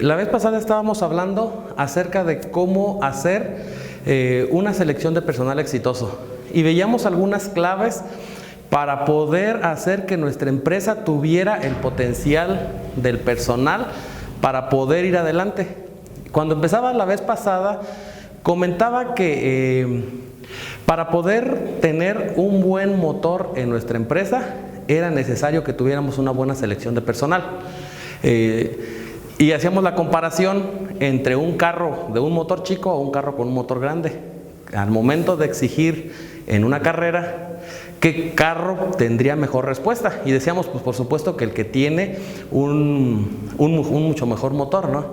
La vez pasada estábamos hablando acerca de cómo hacer una selección de personal exitoso y veíamos algunas claves para poder hacer que nuestra empresa tuviera el potencial del personal para poder ir adelante. Cuando empezaba la vez pasada, comentaba que para poder tener un buen motor en nuestra empresa, era necesario que tuviéramos una buena selección de personal. Y hacíamos la comparación entre un carro de un motor chico o un carro con un motor grande. Al momento de exigir en una carrera, ¿qué carro tendría mejor respuesta? Y decíamos, pues por supuesto que el que tiene un mucho mejor motor, ¿no?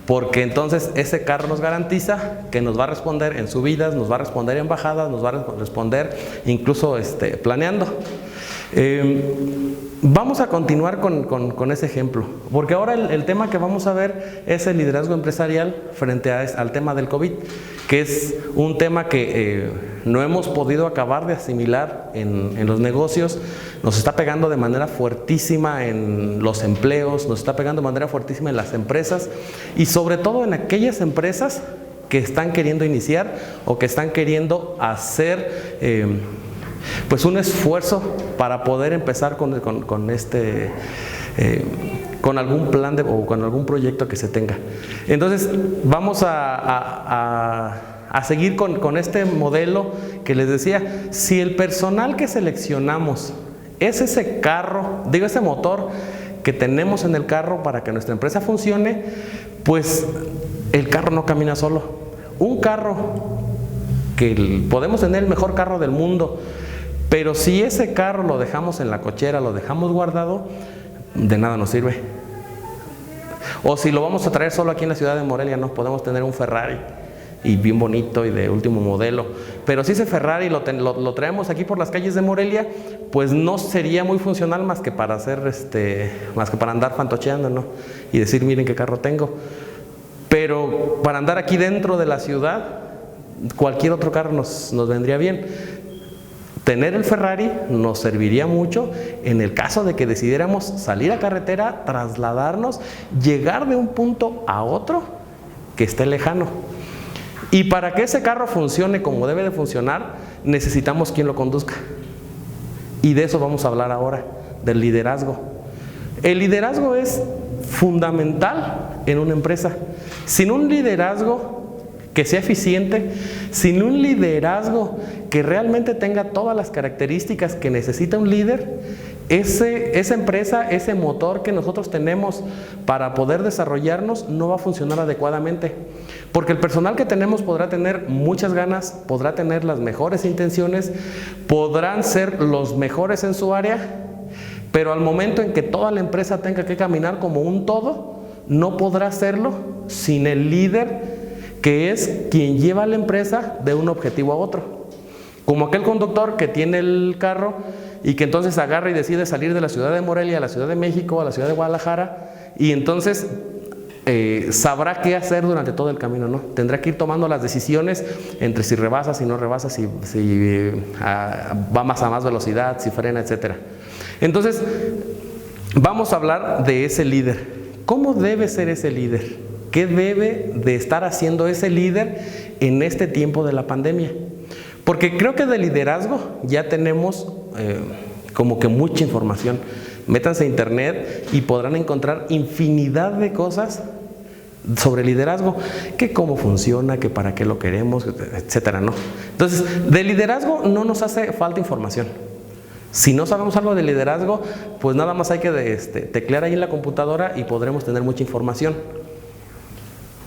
Porque entonces ese carro nos garantiza que nos va a responder en subidas, nos va a responder en bajadas, nos va a responder incluso planeando. Vamos a continuar con ese ejemplo, porque ahora el tema que vamos a ver es el liderazgo empresarial frente al tema del COVID, que es un tema que no hemos podido acabar de asimilar en los negocios. Nos está pegando de manera fuertísima en los empleos, nos está pegando de manera fuertísima en las empresas y sobre todo en aquellas empresas que están queriendo iniciar o que están queriendo hacer pues un esfuerzo para poder empezar con algún plan o con algún proyecto que se tenga. Entonces vamos a seguir con este modelo que les decía. Si el personal que seleccionamos es ese carro, ese motor que tenemos en el carro para que nuestra empresa funcione, pues el carro no camina solo. Un carro que podemos tener el mejor carro del mundo, pero si ese carro lo dejamos en la cochera, lo dejamos guardado, de nada nos sirve. O si lo vamos a traer solo aquí en la ciudad de Morelia, no podemos tener un Ferrari y bien bonito y de último modelo, pero si ese Ferrari lo traemos aquí por las calles de Morelia, pues no sería muy funcional más que para hacer más que para andar fantocheando, ¿no? Y decir, miren qué carro tengo. Pero para andar aquí dentro de la ciudad, cualquier otro carro nos vendría bien. Tener el Ferrari nos serviría mucho en el caso de que decidiéramos salir a carretera, trasladarnos, llegar de un punto a otro que esté lejano. Y para que ese carro funcione como debe de funcionar, necesitamos quien lo conduzca. Y de eso vamos a hablar ahora, del liderazgo. El liderazgo es fundamental en una empresa. Sin un liderazgo que sea eficiente, sin un liderazgo que realmente tenga todas las características que necesita un líder, esa empresa, ese motor que nosotros tenemos para poder desarrollarnos no va a funcionar adecuadamente. Porque el personal que tenemos podrá tener muchas ganas, podrá tener las mejores intenciones, podrán ser los mejores en su área, pero al momento en que toda la empresa tenga que caminar como un todo, no podrá hacerlo sin el líder que es quien lleva a la empresa de un objetivo a otro. Como aquel conductor que tiene el carro y que entonces agarra y decide salir de la ciudad de Morelia a la Ciudad de México, a la ciudad de Guadalajara, y entonces sabrá qué hacer durante todo el camino, ¿no? Tendrá que ir tomando las decisiones entre si rebasa, si no rebasa, si va a más velocidad, si frena, etc. Entonces, vamos a hablar de ese líder. ¿Cómo debe ser ese líder? ¿Qué debe de estar haciendo ese líder en este tiempo de la pandemia? Porque creo que de liderazgo ya tenemos como que mucha información. Métanse a internet y podrán encontrar infinidad de cosas sobre liderazgo, que cómo funciona, que para qué lo queremos, etcétera, ¿no? Entonces, de liderazgo no nos hace falta información. Si no sabemos algo de liderazgo, pues nada más hay que teclear ahí en la computadora y podremos tener mucha información.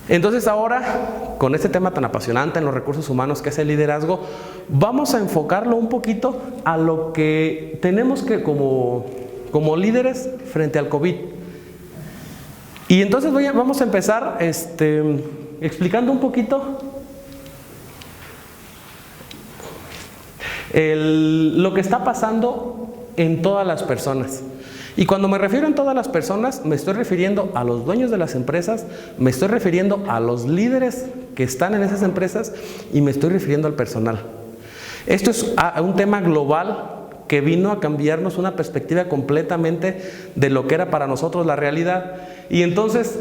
Entonces ahora, con este tema tan apasionante en los recursos humanos que es el liderazgo, vamos a enfocarlo un poquito a lo que tenemos que como líderes frente al COVID. Y entonces vamos a empezar explicando un poquito lo que está pasando en todas las personas. Y cuando me refiero en todas las personas, me estoy refiriendo a los dueños de las empresas, me estoy refiriendo a los líderes que están en esas empresas y me estoy refiriendo al personal. Esto es un tema global que vino a cambiarnos una perspectiva completamente de lo que era para nosotros la realidad. Y entonces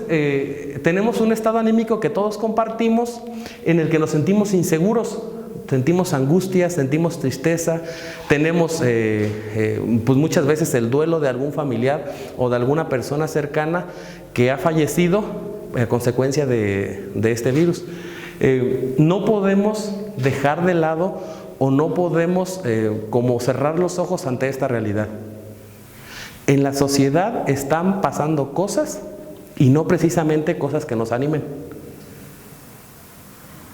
tenemos un estado anímico que todos compartimos, en el que nos sentimos inseguros, sentimos angustia, sentimos tristeza, tenemos pues muchas veces el duelo de algún familiar o de alguna persona cercana que ha fallecido a consecuencia de este virus. No podemos dejar de lado o no podemos como cerrar los ojos ante esta realidad. En la sociedad están pasando cosas y no precisamente cosas que nos animen.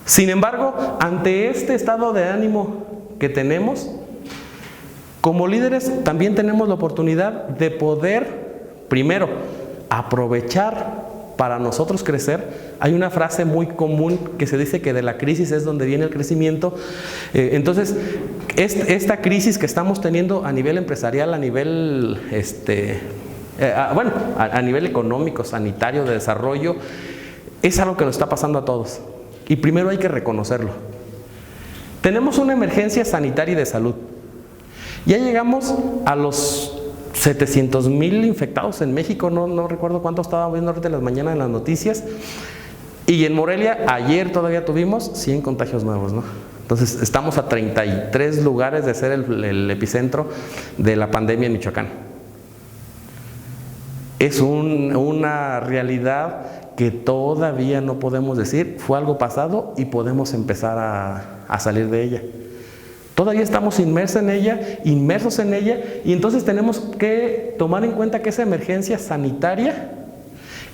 Sin embargo, ante este estado de ánimo que tenemos, como líderes también tenemos la oportunidad de poder, primero, aprovechar para nosotros crecer. Hay una frase muy común que se dice que de la crisis es donde viene el crecimiento. Entonces, esta crisis que estamos teniendo a nivel empresarial, a nivel, a nivel económico, sanitario, de desarrollo, es algo que nos está pasando a todos. Y primero hay que reconocerlo. Tenemos una emergencia sanitaria y de salud. Ya llegamos a los 700,000 infectados en México, no recuerdo cuánto estaba viendo ahorita en las mañanas en las noticias. Y en Morelia, ayer todavía tuvimos 100 contagios nuevos, ¿no? Entonces, estamos a 33 lugares de ser el epicentro de la pandemia en Michoacán. Es una realidad que todavía no podemos decir, fue algo pasado y podemos empezar a salir de ella. Todavía estamos inmersos en ella, y entonces tenemos que tomar en cuenta que esa emergencia sanitaria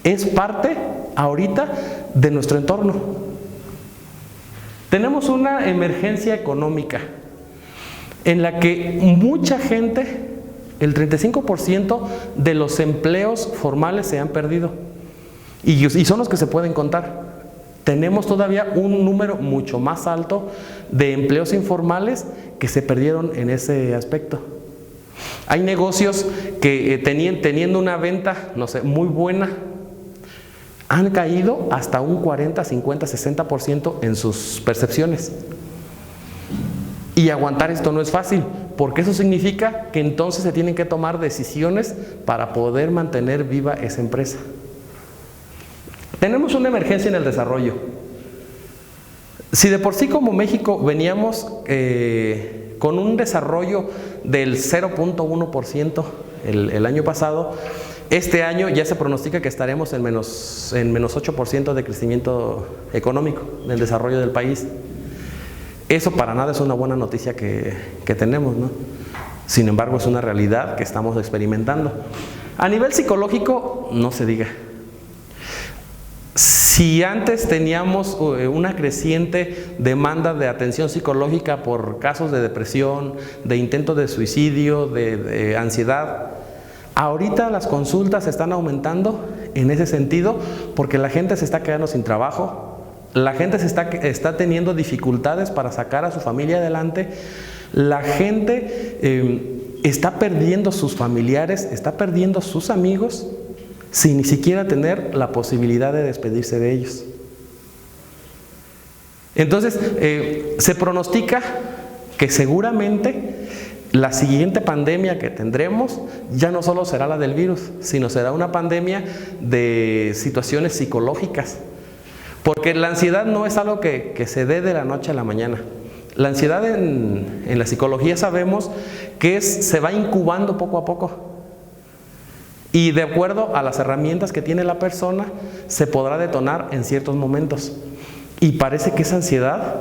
es parte ahorita de nuestro entorno. Tenemos una emergencia económica en la que mucha gente, el 35% de los empleos formales se han perdido, y son los que se pueden contar. Tenemos todavía un número mucho más alto de empleos informales que se perdieron en ese aspecto. Hay negocios que teniendo una venta, no sé, muy buena, han caído hasta un 40, 50, 60% en sus percepciones. Y aguantar esto no es fácil, porque eso significa que entonces se tienen que tomar decisiones para poder mantener viva esa empresa. Tenemos una emergencia en el desarrollo. Si de por sí como México veníamos con un desarrollo del 0.1% el año pasado, este año ya se pronostica que estaremos en menos 8% de crecimiento económico, del desarrollo del país. Eso para nada es una buena noticia que tenemos, ¿no? Sin embargo, es una realidad que estamos experimentando. A nivel psicológico, no se diga. Si antes teníamos una creciente demanda de atención psicológica por casos de depresión, de intento de suicidio, de ansiedad, ahorita las consultas están aumentando en ese sentido porque la gente se está quedando sin trabajo, la gente está teniendo dificultades para sacar a su familia adelante, la gente está perdiendo sus familiares, está perdiendo sus amigos, sin ni siquiera tener la posibilidad de despedirse de ellos. Entonces, se pronostica que seguramente la siguiente pandemia que tendremos ya no solo será la del virus, sino será una pandemia de situaciones psicológicas. Porque la ansiedad no es algo que se dé de la noche a la mañana. La ansiedad en la psicología sabemos que se va incubando poco a poco. Y de acuerdo a las herramientas que tiene la persona, se podrá detonar en ciertos momentos. Y parece que esa ansiedad,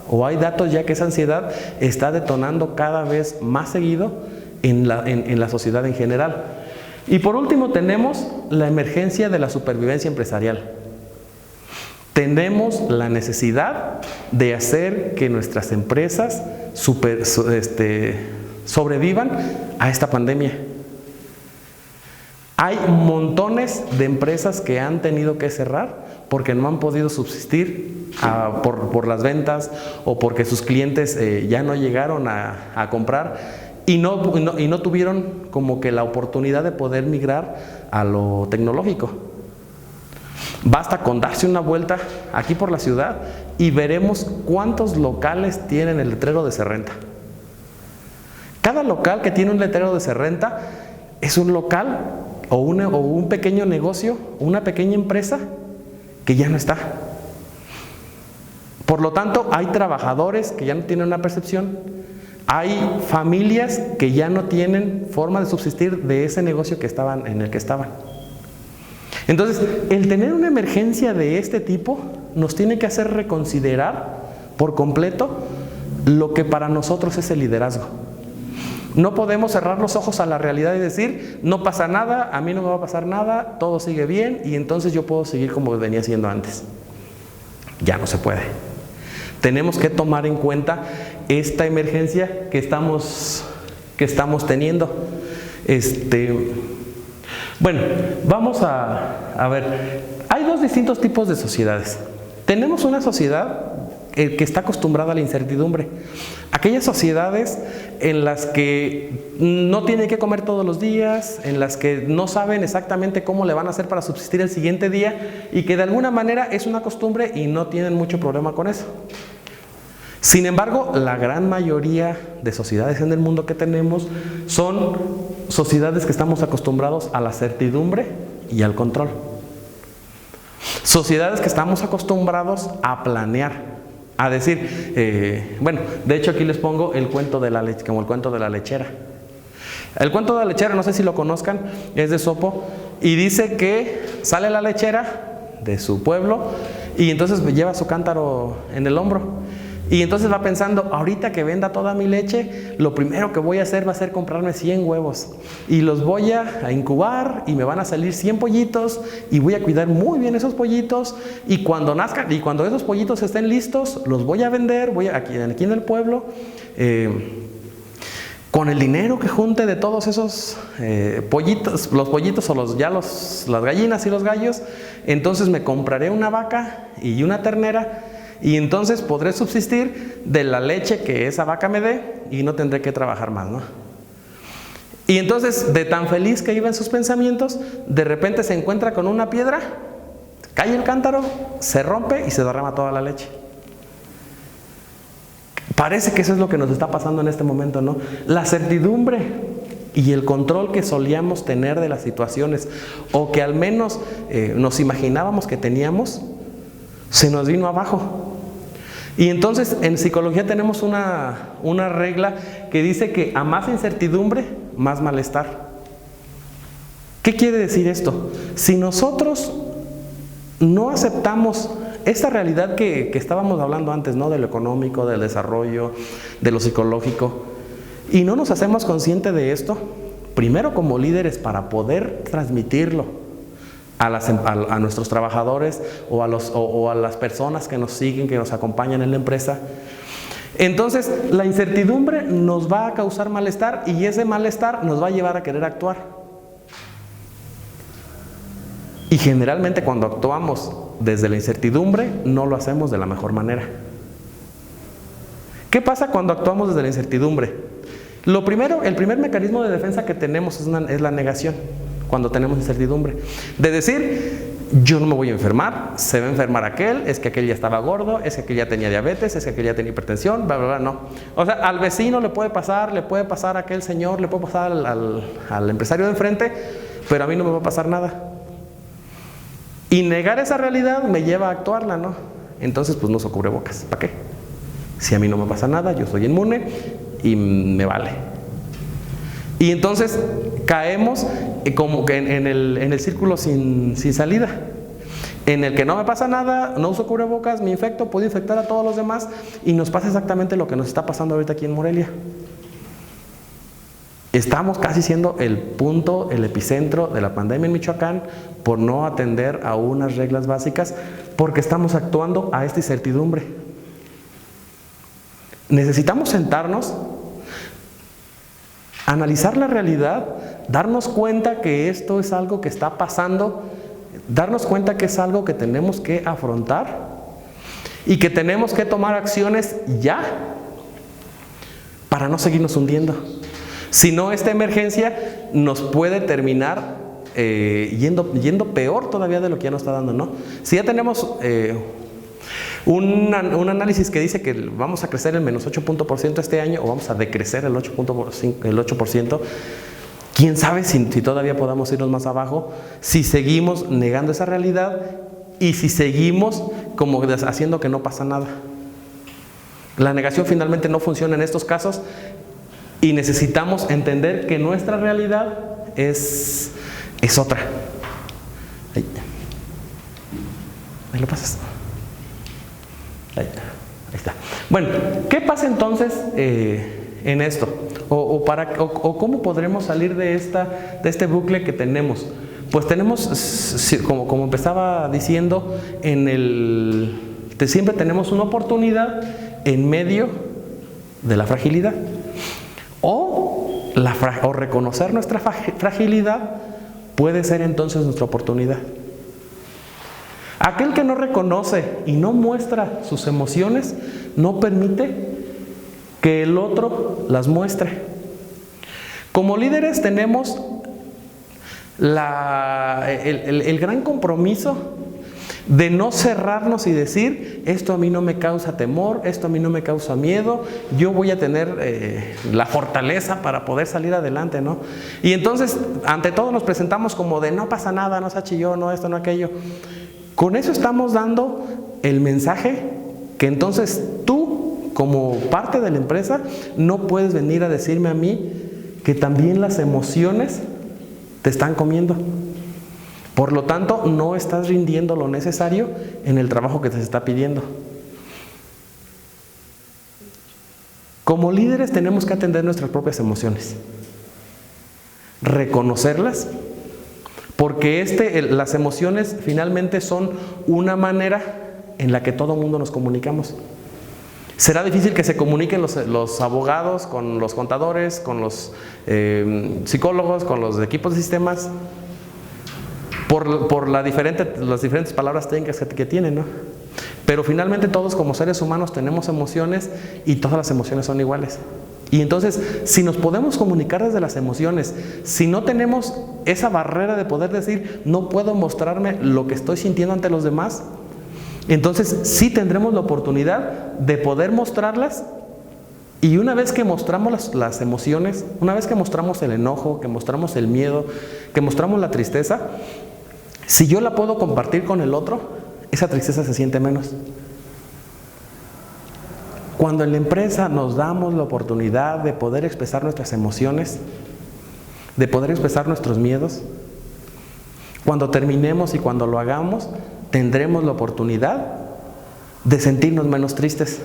o hay datos ya que esa ansiedad está detonando cada vez más seguido en la sociedad en general. Y por último tenemos la emergencia de la supervivencia empresarial. Tenemos la necesidad de hacer que nuestras empresas sobrevivan a esta pandemia. Hay montones de empresas que han tenido que cerrar porque no han podido subsistir por las ventas o porque sus clientes ya no llegaron a comprar y no tuvieron como que la oportunidad de poder migrar a lo tecnológico. Basta con darse una vuelta aquí por la ciudad y veremos cuántos locales tienen el letrero de se renta. Cada local que tiene un letrero de se renta es un local o un pequeño negocio, una pequeña empresa que ya no está. Por lo tanto, hay trabajadores que ya no tienen una percepción, hay familias que ya no tienen forma de subsistir de ese negocio en el que estaban. Entonces, el tener una emergencia de este tipo nos tiene que hacer reconsiderar por completo lo que para nosotros es el liderazgo. No podemos cerrar los ojos a la realidad y decir, no pasa nada, a mí no me va a pasar nada, todo sigue bien y entonces yo puedo seguir como venía siendo antes. Ya no se puede. Tenemos que tomar en cuenta esta emergencia que estamos teniendo. Bueno, vamos a ver. Hay dos distintos tipos de sociedades. Tenemos una sociedad que está acostumbrada a la incertidumbre. Aquellas sociedades en las que no tienen que comer todos los días, en las que no saben exactamente cómo le van a hacer para subsistir el siguiente día y que de alguna manera es una costumbre y no tienen mucho problema con eso. Sin embargo, la gran mayoría de sociedades en el mundo que tenemos son sociedades que estamos acostumbrados a la certidumbre y al control. Sociedades que estamos acostumbrados a planear, a decir, bueno, de hecho aquí les pongo el cuento de la leche, como el cuento de la lechera. El cuento de la lechera, no sé si lo conozcan, es de Esopo, y dice que sale la lechera de su pueblo y entonces lleva su cántaro en el hombro. Y entonces va pensando, ahorita que venda toda mi leche, lo primero que voy a hacer va a ser comprarme 100 huevos. Y los voy a incubar y me van a salir 100 pollitos y voy a cuidar muy bien esos pollitos. Y cuando nazcan, y cuando esos pollitos estén listos, los voy a vender, aquí en el pueblo. Con el dinero que junte de todos esos pollitos, los pollitos o las gallinas y los gallos, entonces me compraré una vaca y una ternera. Y entonces podré subsistir de la leche que esa vaca me dé y no tendré que trabajar más, ¿no? Y entonces, de tan feliz que iba en sus pensamientos, de repente se encuentra con una piedra, cae el cántaro, se rompe y se derrama toda la leche. Parece que eso es lo que nos está pasando en este momento, ¿no? La certidumbre y el control que solíamos tener de las situaciones, o que al menos nos imaginábamos que teníamos, se nos vino abajo. Y entonces en psicología tenemos una regla que dice que a más incertidumbre, más malestar. ¿Qué quiere decir esto? Si nosotros no aceptamos esta realidad que estábamos hablando antes, ¿no? De lo económico, del desarrollo, de lo psicológico, y no nos hacemos conscientes de esto, primero como líderes para poder transmitirlo a nuestros trabajadores o a las personas que nos siguen, que nos acompañan en la empresa. Entonces, la incertidumbre nos va a causar malestar y ese malestar nos va a llevar a querer actuar. Y generalmente cuando actuamos desde la incertidumbre, no lo hacemos de la mejor manera. ¿Qué pasa cuando actuamos desde la incertidumbre? El primer mecanismo de defensa que tenemos es la negación. Cuando tenemos incertidumbre, de decir, yo no me voy a enfermar, se va a enfermar aquel, es que aquel ya estaba gordo, es que aquel ya tenía diabetes, es que aquel ya tenía hipertensión, bla, bla, bla, no. O sea, al vecino le puede pasar a aquel señor, le puede pasar al empresario de enfrente, pero a mí no me va a pasar nada. Y negar esa realidad me lleva a actuarla, ¿no? Entonces, pues no uso cubrebocas, ¿para qué? Si a mí no me pasa nada, yo soy inmune y me vale. Y entonces caemos como que en el círculo sin salida, en el que no me pasa nada, no uso cubrebocas, me infecto, puedo infectar a todos los demás y nos pasa exactamente lo que nos está pasando ahorita aquí en Morelia. Estamos casi siendo el epicentro de la pandemia en Michoacán por no atender a unas reglas básicas, porque estamos actuando a esta incertidumbre. Necesitamos sentarnos, analizar la realidad, darnos cuenta que esto es algo que está pasando, darnos cuenta que es algo que tenemos que afrontar y que tenemos que tomar acciones ya para no seguirnos hundiendo. Si no, esta emergencia nos puede terminar yendo peor todavía de lo que ya nos está dando, ¿no? Si ya tenemos Un análisis que dice que vamos a crecer el menos 8% este año o vamos a decrecer el 8%. ¿Quién sabe si todavía podamos irnos más abajo si seguimos negando esa realidad y si seguimos como haciendo que no pasa nada? La negación finalmente no funciona en estos casos y necesitamos entender que nuestra realidad es otra. Ahí lo pasas. Ahí está. Bueno, ¿qué pasa entonces en esto? ¿O cómo podremos salir de este bucle que tenemos? Pues tenemos, como empezaba diciendo, siempre tenemos una oportunidad en medio de la fragilidad. O reconocer nuestra fragilidad puede ser entonces nuestra oportunidad. Aquel que no reconoce y no muestra sus emociones no permite que el otro las muestre. Como líderes tenemos el gran compromiso de no cerrarnos y decir, esto a mí no me causa temor, esto a mí no me causa miedo, yo voy a tener la fortaleza para poder salir adelante, ¿no? Y entonces, ante todo nos presentamos como de no pasa nada, no se achilló, no esto, no aquello. Con eso estamos dando el mensaje que entonces tú, como parte de la empresa, no puedes venir a decirme a mí que también las emociones te están comiendo. Por lo tanto, no estás rindiendo lo necesario en el trabajo que te está pidiendo. Como líderes tenemos que atender nuestras propias emociones, reconocerlas, porque las emociones finalmente son una manera en la que todo mundo nos comunicamos. Será difícil que se comuniquen los abogados con los contadores, con los psicólogos, con los equipos de sistemas, por las diferentes palabras técnicas que tienen, ¿no? Pero finalmente todos como seres humanos tenemos emociones y todas las emociones son iguales. Y entonces, si nos podemos comunicar desde las emociones, si no tenemos esa barrera de poder decir, no puedo mostrarme lo que estoy sintiendo ante los demás, entonces sí tendremos la oportunidad de poder mostrarlas. Y una vez que mostramos las emociones, una vez que mostramos el enojo, que mostramos el miedo, que mostramos la tristeza, si yo la puedo compartir con el otro, esa tristeza se siente menos. Cuando en la empresa nos damos la oportunidad de poder expresar nuestras emociones, de poder expresar nuestros miedos, cuando terminemos y cuando lo hagamos, tendremos la oportunidad de sentirnos menos tristes,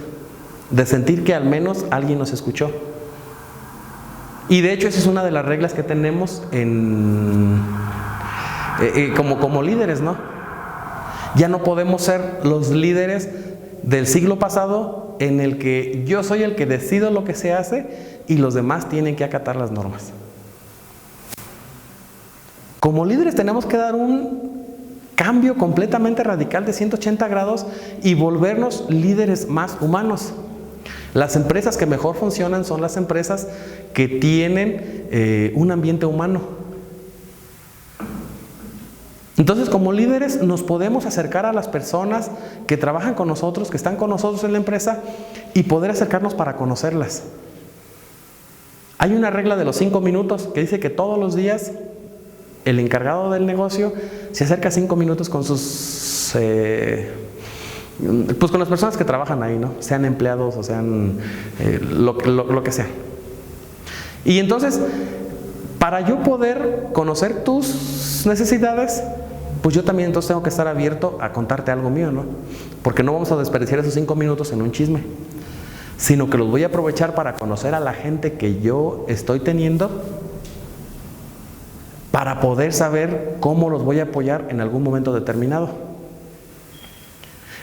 de sentir que al menos alguien nos escuchó. Y de hecho esa es una de las reglas que tenemos como líderes, ¿no? Ya no podemos ser los líderes del siglo pasado en el que yo soy el que decido lo que se hace y los demás tienen que acatar las normas. Como líderes tenemos que dar un cambio completamente radical de 180 grados y volvernos líderes más humanos. Las empresas que mejor funcionan son las empresas que tienen un ambiente humano. Entonces, como líderes nos podemos acercar a las personas que trabajan con nosotros, que están con nosotros en la empresa y poder acercarnos para conocerlas. Hay una regla de los 5 minutos que dice que todos los días el encargado del negocio se acerca 5 minutos con sus con las personas que trabajan ahí, ¿no? Sean empleados o sean lo que sea. Y entonces, para yo poder conocer tus necesidades, pues yo también entonces tengo que estar abierto a contarte algo mío, ¿no? Porque no vamos a desperdiciar esos 5 minutos en un chisme, sino que los voy a aprovechar para conocer a la gente que yo estoy teniendo, para poder saber cómo los voy a apoyar en algún momento determinado.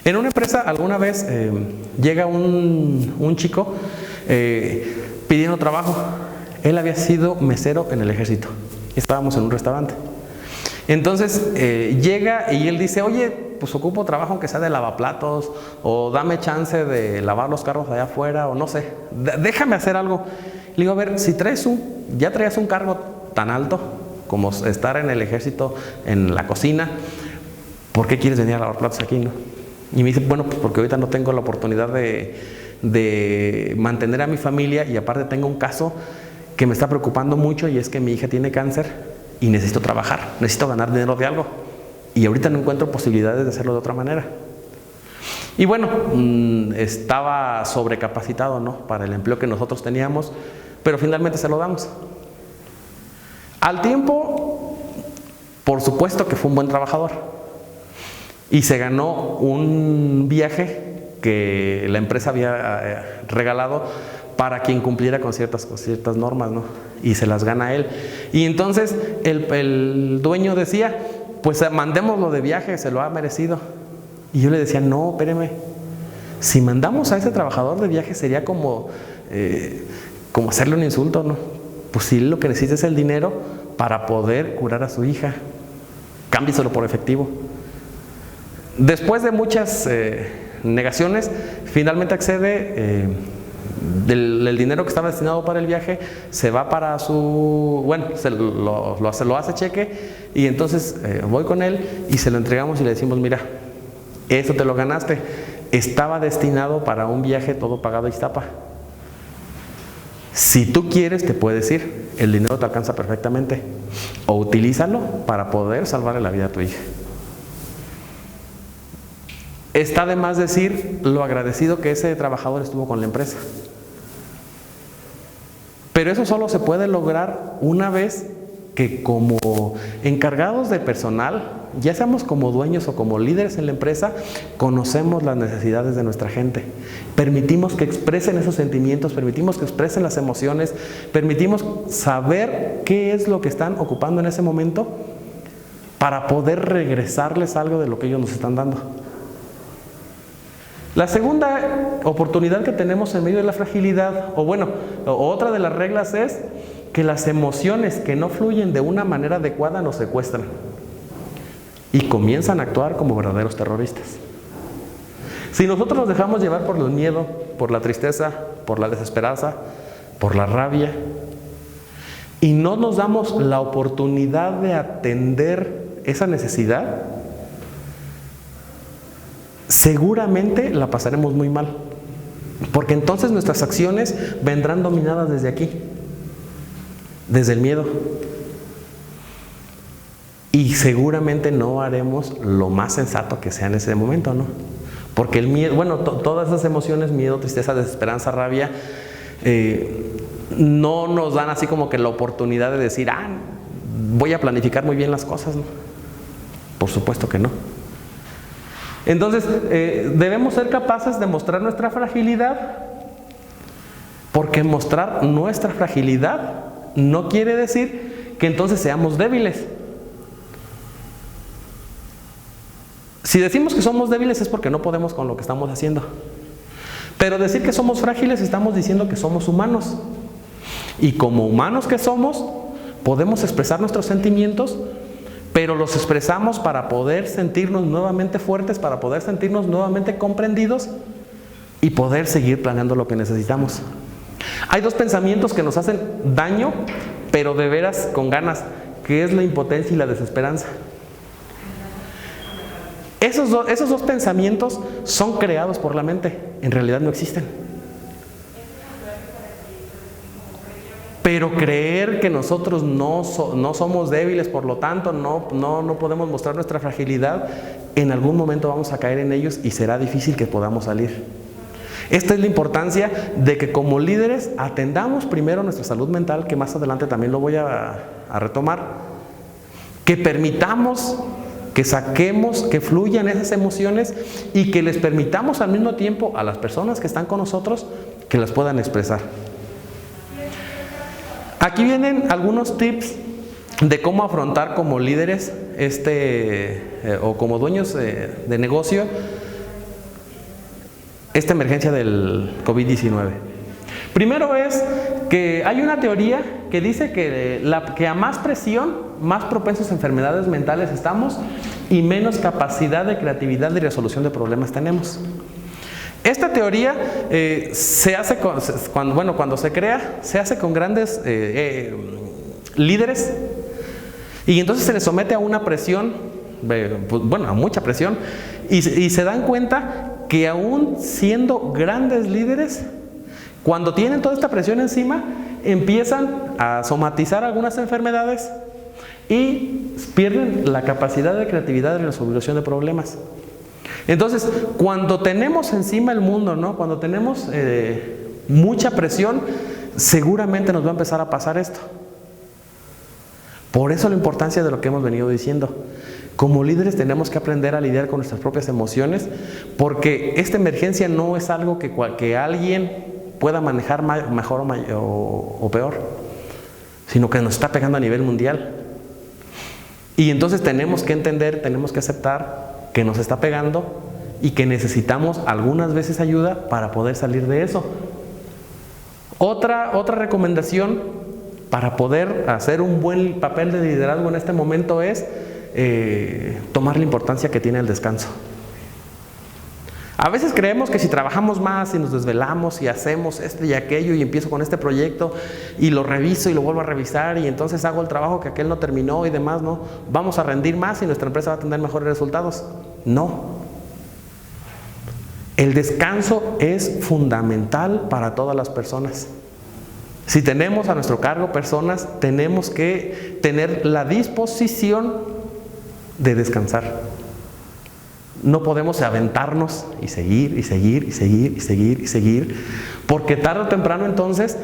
En una empresa alguna vez llega un chico pidiendo trabajo. Él había sido mesero en el ejército. Estábamos en un restaurante. Entonces llega y él dice, oye, pues ocupo trabajo aunque sea de lavaplatos, o dame chance de lavar los carros allá afuera, o no sé, déjame hacer algo. Le digo, a ver, si ya traías un cargo tan alto como estar en el ejército, en la cocina, ¿por qué quieres venir a lavar platos aquí, no? Y me dice, bueno, pues porque ahorita no tengo la oportunidad de mantener a mi familia y aparte tengo un caso que me está preocupando mucho y es que mi hija tiene cáncer y necesito trabajar, necesito ganar dinero de algo. Y ahorita no encuentro posibilidades de hacerlo de otra manera. Y bueno, estaba sobrecapacitado, ¿no?, para el empleo que nosotros teníamos, pero finalmente se lo damos. Al tiempo, por supuesto que fue un buen trabajador y se ganó un viaje que la empresa había regalado para quien cumpliera con ciertas normas, ¿no? Y se las gana él. Y entonces el dueño decía, pues mandémoslo de viaje, se lo ha merecido. Y yo le decía, no, espéreme, si mandamos a ese trabajador de viaje sería como hacerle un insulto, ¿no? Pues si lo que necesita es el dinero para poder curar a su hija, cámbieselo por efectivo. Después de muchas negaciones, finalmente accede. El dinero que estaba destinado para el viaje se va para su... Bueno, lo hace cheque y entonces voy con él y se lo entregamos y le decimos, mira, eso te lo ganaste, estaba destinado para un viaje todo pagado a Ixtapa. Si tú quieres, te puedes ir, el dinero te alcanza perfectamente, o utilízalo para poder salvarle la vida a tu hija. Está de más decir lo agradecido que ese trabajador estuvo con la empresa. Pero eso solo se puede lograr una vez que como encargados de personal, ya seamos como dueños o como líderes en la empresa, conocemos las necesidades de nuestra gente. Permitimos que expresen esos sentimientos, permitimos que expresen las emociones, permitimos saber qué es lo que están ocupando en ese momento para poder regresarles algo de lo que ellos nos están dando. La segunda oportunidad que tenemos en medio de la fragilidad, otra de las reglas es que las emociones que no fluyen de una manera adecuada nos secuestran y comienzan a actuar como verdaderos terroristas. Si nosotros nos dejamos llevar por el miedo, por la tristeza, por la desesperanza, por la rabia, y no nos damos la oportunidad de atender esa necesidad, seguramente la pasaremos muy mal, porque entonces nuestras acciones vendrán dominadas desde aquí, desde el miedo, y seguramente no haremos lo más sensato que sea en ese momento, ¿no? Porque el miedo, todas esas emociones, miedo, tristeza, desesperanza, rabia, no nos dan así como que la oportunidad de decir, voy a planificar muy bien las cosas, ¿no? Por supuesto que no. Entonces, debemos ser capaces de mostrar nuestra fragilidad, porque mostrar nuestra fragilidad no quiere decir que entonces seamos débiles. Si decimos que somos débiles es porque no podemos con lo que estamos haciendo. Pero decir que somos frágiles estamos diciendo que somos humanos. Y como humanos que somos, podemos expresar nuestros sentimientos, pero los expresamos para poder sentirnos nuevamente fuertes, para poder sentirnos nuevamente comprendidos y poder seguir planeando lo que necesitamos. Hay dos pensamientos que nos hacen daño, pero de veras con ganas, que es la impotencia y la desesperanza. Esos dos pensamientos son creados por la mente, en realidad no existen. Pero creer que nosotros no somos débiles, por lo tanto no podemos mostrar nuestra fragilidad, en algún momento vamos a caer en ellos y será difícil que podamos salir. Esta es la importancia de que como líderes atendamos primero nuestra salud mental, que más adelante también lo voy a retomar, que permitamos que saquemos, que fluyan esas emociones y que les permitamos al mismo tiempo a las personas que están con nosotros que las puedan expresar. Aquí vienen algunos tips de cómo afrontar como líderes o como dueños de negocio esta emergencia del COVID-19. Primero es que hay una teoría que dice que a más presión, más propensos a enfermedades mentales estamos y menos capacidad de creatividad y resolución de problemas tenemos. Esta teoría se hace cuando se crea, se hace con grandes líderes y entonces se les somete a una presión, a mucha presión, Y se dan cuenta que aún siendo grandes líderes, cuando tienen toda esta presión encima, empiezan a somatizar algunas enfermedades y pierden la capacidad de creatividad y resolución de problemas. Entonces, cuando tenemos encima el mundo, ¿no? Cuando tenemos mucha presión, seguramente nos va a empezar a pasar esto. Por eso la importancia de lo que hemos venido diciendo. Como líderes tenemos que aprender a lidiar con nuestras propias emociones, porque esta emergencia no es algo que alguien pueda manejar mejor o peor, sino que nos está pegando a nivel mundial. Y entonces tenemos que entender, tenemos que aceptar que nos está pegando y que necesitamos algunas veces ayuda para poder salir de eso. Otra recomendación para poder hacer un buen papel de liderazgo en este momento es tomar la importancia que tiene el descanso. A veces creemos que si trabajamos más y nos desvelamos y hacemos esto y aquello y empiezo con este proyecto y lo reviso y lo vuelvo a revisar y entonces hago el trabajo que aquel no terminó y demás, ¿no? Vamos a rendir más y nuestra empresa va a tener mejores resultados. No. El descanso es fundamental para todas las personas. Si tenemos a nuestro cargo personas, tenemos que tener la disposición de descansar. No podemos aventarnos y seguir, y seguir, y seguir, y seguir, y seguir, porque tarde o temprano entonces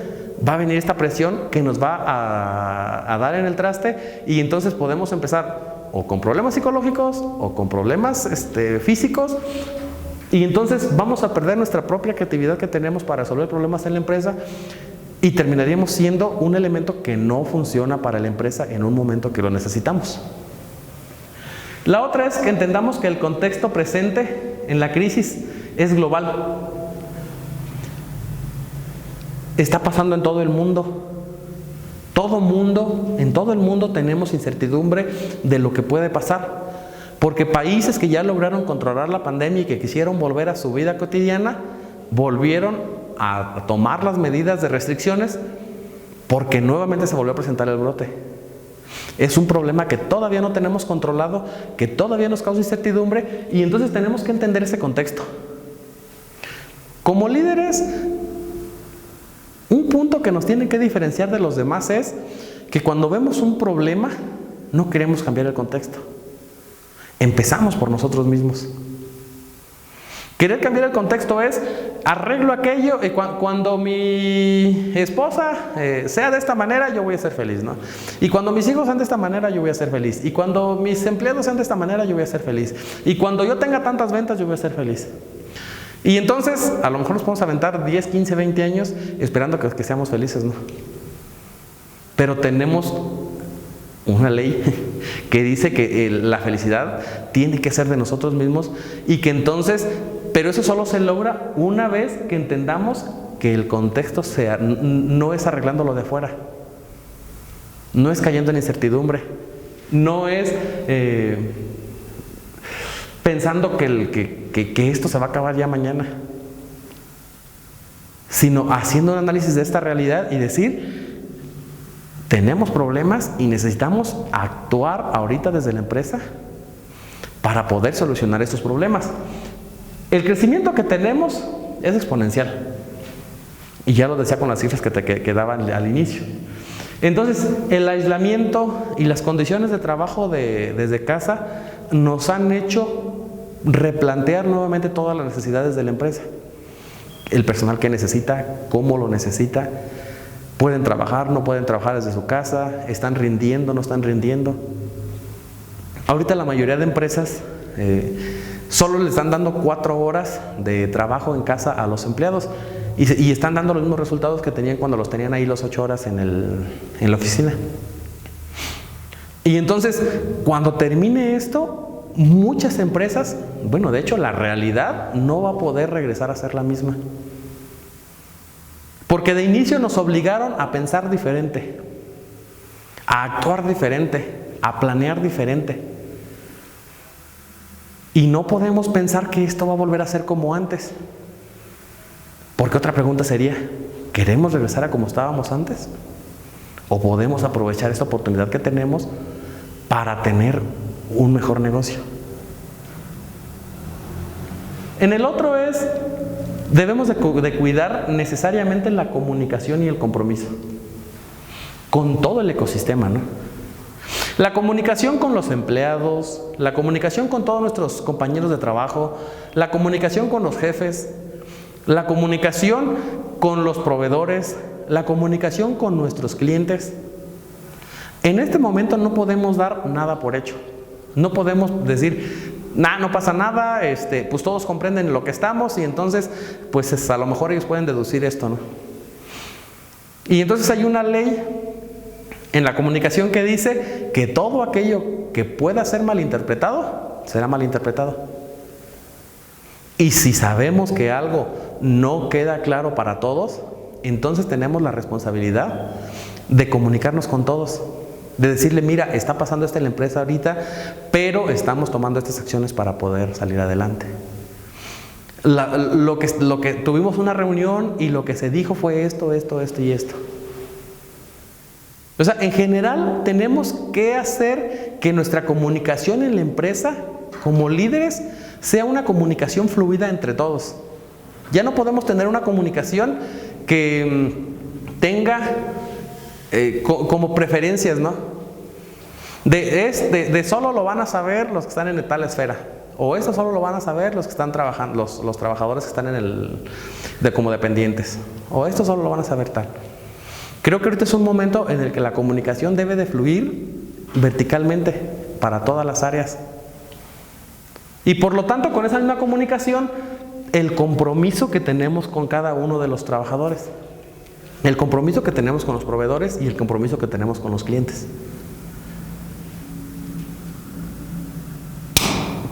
va a venir esta presión que nos va a dar en el traste y entonces podemos empezar o con problemas psicológicos o con problemas físicos y entonces vamos a perder nuestra propia creatividad que tenemos para resolver problemas en la empresa y terminaríamos siendo un elemento que no funciona para la empresa en un momento que lo necesitamos. La otra es que entendamos que el contexto presente en la crisis es global. Está pasando en todo el mundo. En todo el mundo tenemos incertidumbre de lo que puede pasar. Porque países que ya lograron controlar la pandemia y que quisieron volver a su vida cotidiana, volvieron a tomar las medidas de restricciones porque nuevamente se volvió a presentar el brote. Es un problema que todavía no tenemos controlado, que todavía nos causa incertidumbre y entonces tenemos que entender ese contexto. Como líderes, un punto que nos tiene que diferenciar de los demás es que cuando vemos un problema, no queremos cambiar el contexto. Empezamos por nosotros mismos. Querer cambiar el contexto es, arreglo aquello y cuando mi esposa sea de esta manera, yo voy a ser feliz, ¿no? Y cuando mis hijos sean de esta manera, yo voy a ser feliz. Y cuando mis empleados sean de esta manera, yo voy a ser feliz. Y cuando yo tenga tantas ventas, yo voy a ser feliz. Y entonces, a lo mejor nos podemos aventar 10, 15, 20 años esperando que seamos felices, ¿no? Pero tenemos una ley que dice que la felicidad tiene que ser de nosotros mismos y que entonces, pero eso solo se logra una vez que entendamos que el contexto no es arreglando lo de afuera, no es cayendo en incertidumbre, no es pensando que esto se va a acabar ya mañana, sino haciendo un análisis de esta realidad y decir, tenemos problemas y necesitamos actuar ahorita desde la empresa para poder solucionar estos problemas. El crecimiento que tenemos es exponencial. Y ya lo decía con las cifras que daban al inicio. Entonces, el aislamiento y las condiciones de trabajo desde casa nos han hecho replantear nuevamente todas las necesidades de la empresa. El personal que necesita, cómo lo necesita. Pueden trabajar, no pueden trabajar desde su casa, están rindiendo, no están rindiendo. Ahorita la mayoría de empresas solo les están dando 4 horas de trabajo en casa a los empleados y están dando los mismos resultados que tenían cuando los tenían ahí las 8 horas en la oficina. Y entonces, cuando termine esto, muchas empresas, bueno, de hecho la realidad no va a poder regresar a ser la misma. Porque de inicio nos obligaron a pensar diferente, a actuar diferente, a planear diferente. Y no podemos pensar que esto va a volver a ser como antes. Porque otra pregunta sería, ¿queremos regresar a como estábamos antes? ¿O podemos aprovechar esta oportunidad que tenemos para tener un mejor negocio? En el otro es, debemos de cuidar necesariamente la comunicación y el compromiso con todo el ecosistema, ¿no? La comunicación con los empleados, la comunicación con todos nuestros compañeros de trabajo, la comunicación con los jefes, la comunicación con los proveedores, la comunicación con nuestros clientes. En este momento no podemos dar nada por hecho. No podemos decir, no pasa nada, pues todos comprenden lo que estamos y entonces, pues a lo mejor ellos pueden deducir esto, ¿no? Y entonces hay una ley en la comunicación que dice que todo aquello que pueda ser malinterpretado, será malinterpretado. Y si sabemos que algo no queda claro para todos, entonces tenemos la responsabilidad de comunicarnos con todos. De decirle, mira, está pasando esto en la empresa ahorita, pero estamos tomando estas acciones para poder salir adelante. Lo que tuvimos una reunión y lo que se dijo fue esto y esto. O sea, en general tenemos que hacer que nuestra comunicación en la empresa, como líderes, sea una comunicación fluida entre todos. Ya no podemos tener una comunicación que tenga como preferencias, ¿no? De solo lo van a saber los que están en tal esfera, o eso solo lo van a saber los que están trabajando, los trabajadores que están como dependientes, o esto solo lo van a saber tal. Creo que ahorita es un momento en el que la comunicación debe de fluir verticalmente para todas las áreas. Y por lo tanto, con esa misma comunicación, el compromiso que tenemos con cada uno de los trabajadores, el compromiso que tenemos con los proveedores y el compromiso que tenemos con los clientes.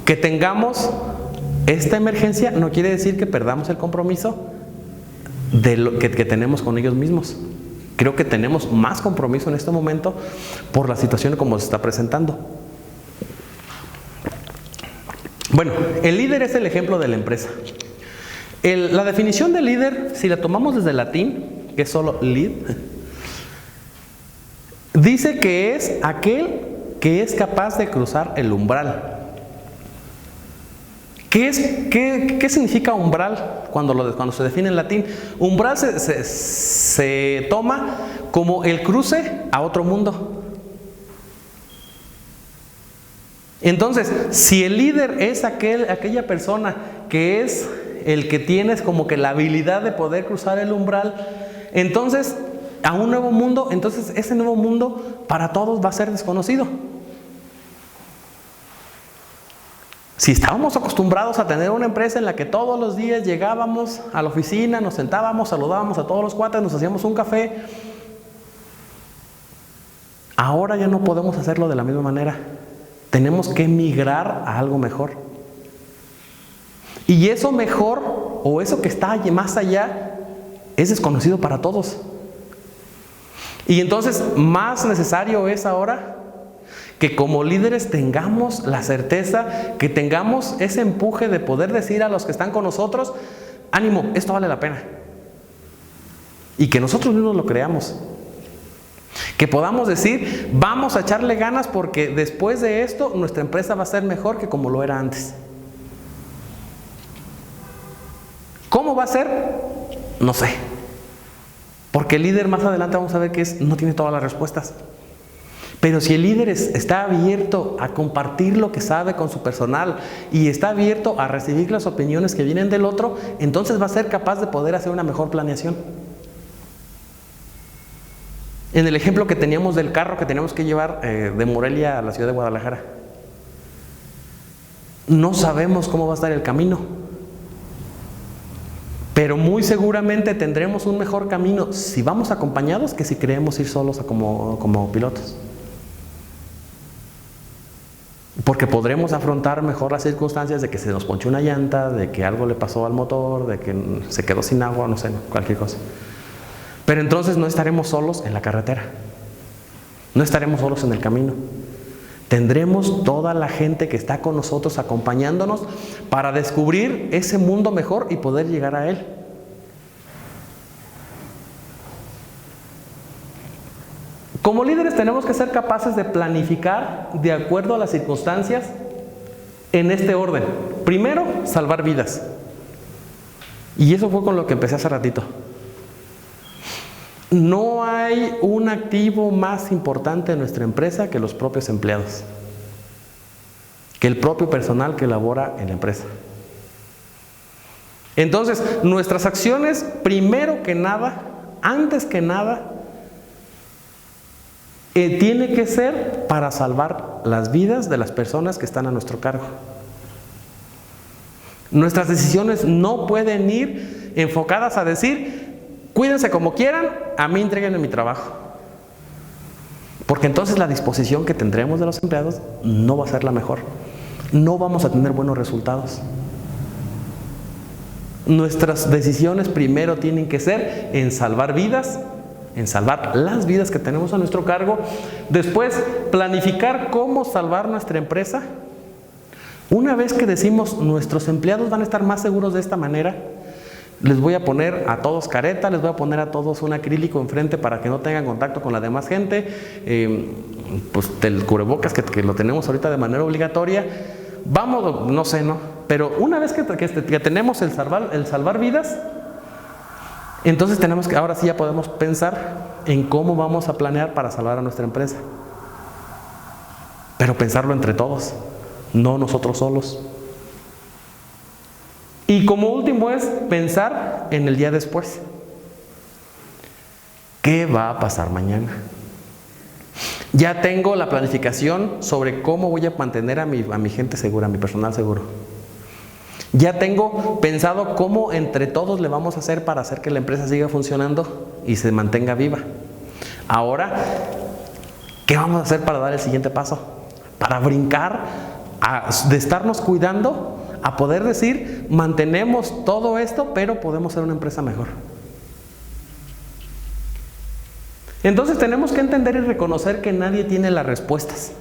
Que tengamos esta emergencia no quiere decir que perdamos el compromiso de lo que tenemos con ellos mismos. Creo que tenemos más compromiso en este momento por la situación como se está presentando. Bueno, el líder es el ejemplo de la empresa. La definición de líder, si la tomamos desde el latín, que es solo lead, dice que es aquel que es capaz de cruzar el umbral. ¿Qué significa umbral cuando se define en latín? Umbral se toma como el cruce a otro mundo. Entonces, si el líder es aquella persona que es el que tienes como que la habilidad de poder cruzar el umbral, entonces a un nuevo mundo, entonces ese nuevo mundo para todos va a ser desconocido. Si estábamos acostumbrados a tener una empresa en la que todos los días llegábamos a la oficina, nos sentábamos, saludábamos a todos los cuates, nos hacíamos un café, ahora ya no podemos hacerlo de la misma manera. Tenemos que migrar a algo mejor. Y eso mejor, o eso que está más allá, es desconocido para todos. Y entonces más necesario es ahora que como líderes tengamos la certeza, que tengamos ese empuje de poder decir a los que están con nosotros, ánimo, esto vale la pena. Y que nosotros mismos lo creamos. Que podamos decir, vamos a echarle ganas porque después de esto nuestra empresa va a ser mejor que como lo era antes. ¿Cómo va a ser? No sé. Porque el líder más adelante vamos a ver que no tiene todas las respuestas. Pero si el líder está abierto a compartir lo que sabe con su personal y está abierto a recibir las opiniones que vienen del otro, entonces va a ser capaz de poder hacer una mejor planeación. En el ejemplo que teníamos del carro que teníamos que llevar de Morelia a la ciudad de Guadalajara, no sabemos cómo va a estar el camino, pero muy seguramente tendremos un mejor camino si vamos acompañados que si queremos ir solos como pilotos. Porque podremos afrontar mejor las circunstancias de que se nos ponchó una llanta, de que algo le pasó al motor, de que se quedó sin agua, no sé, cualquier cosa. Pero entonces no estaremos solos en la carretera. No estaremos solos en el camino. Tendremos toda la gente que está con nosotros acompañándonos para descubrir ese mundo mejor y poder llegar a él. Como líderes tenemos que ser capaces de planificar de acuerdo a las circunstancias en este orden. Primero, salvar vidas. Y eso fue con lo que empecé hace ratito. No hay un activo más importante en nuestra empresa que los propios empleados, que el propio personal que labora en la empresa. Entonces, nuestras acciones, primero que nada, antes que nada, tiene que ser para salvar las vidas de las personas que están a nuestro cargo. Nuestras decisiones no pueden ir enfocadas a decir, cuídense como quieran, a mí entréguenme mi trabajo. Porque entonces la disposición que tendremos de los empleados no va a ser la mejor. No vamos a tener buenos resultados. Nuestras decisiones primero tienen que ser en salvar vidas, en salvar las vidas que tenemos a nuestro cargo. Después, planificar cómo salvar nuestra empresa. Una vez que decimos, nuestros empleados van a estar más seguros de esta manera, les voy a poner a todos careta, les voy a poner a todos un acrílico enfrente para que no tengan contacto con la demás gente, pues el cubrebocas que lo tenemos ahorita de manera obligatoria. Vamos, no sé, ¿no? Pero una vez que tenemos el salvar vidas, entonces tenemos que, ahora sí ya podemos pensar en cómo vamos a planear para salvar a nuestra empresa. Pero pensarlo entre todos, no nosotros solos. Y como último es pensar en el día después. ¿Qué va a pasar mañana? Ya tengo la planificación sobre cómo voy a mantener a mi gente segura, a mi personal seguro. Ya tengo pensado cómo entre todos le vamos a hacer para hacer que la empresa siga funcionando y se mantenga viva. Ahora, ¿qué vamos a hacer para dar el siguiente paso? Para brincar de estarnos cuidando a poder decir, mantenemos todo esto, pero podemos ser una empresa mejor. Entonces tenemos que entender y reconocer que nadie tiene las respuestas.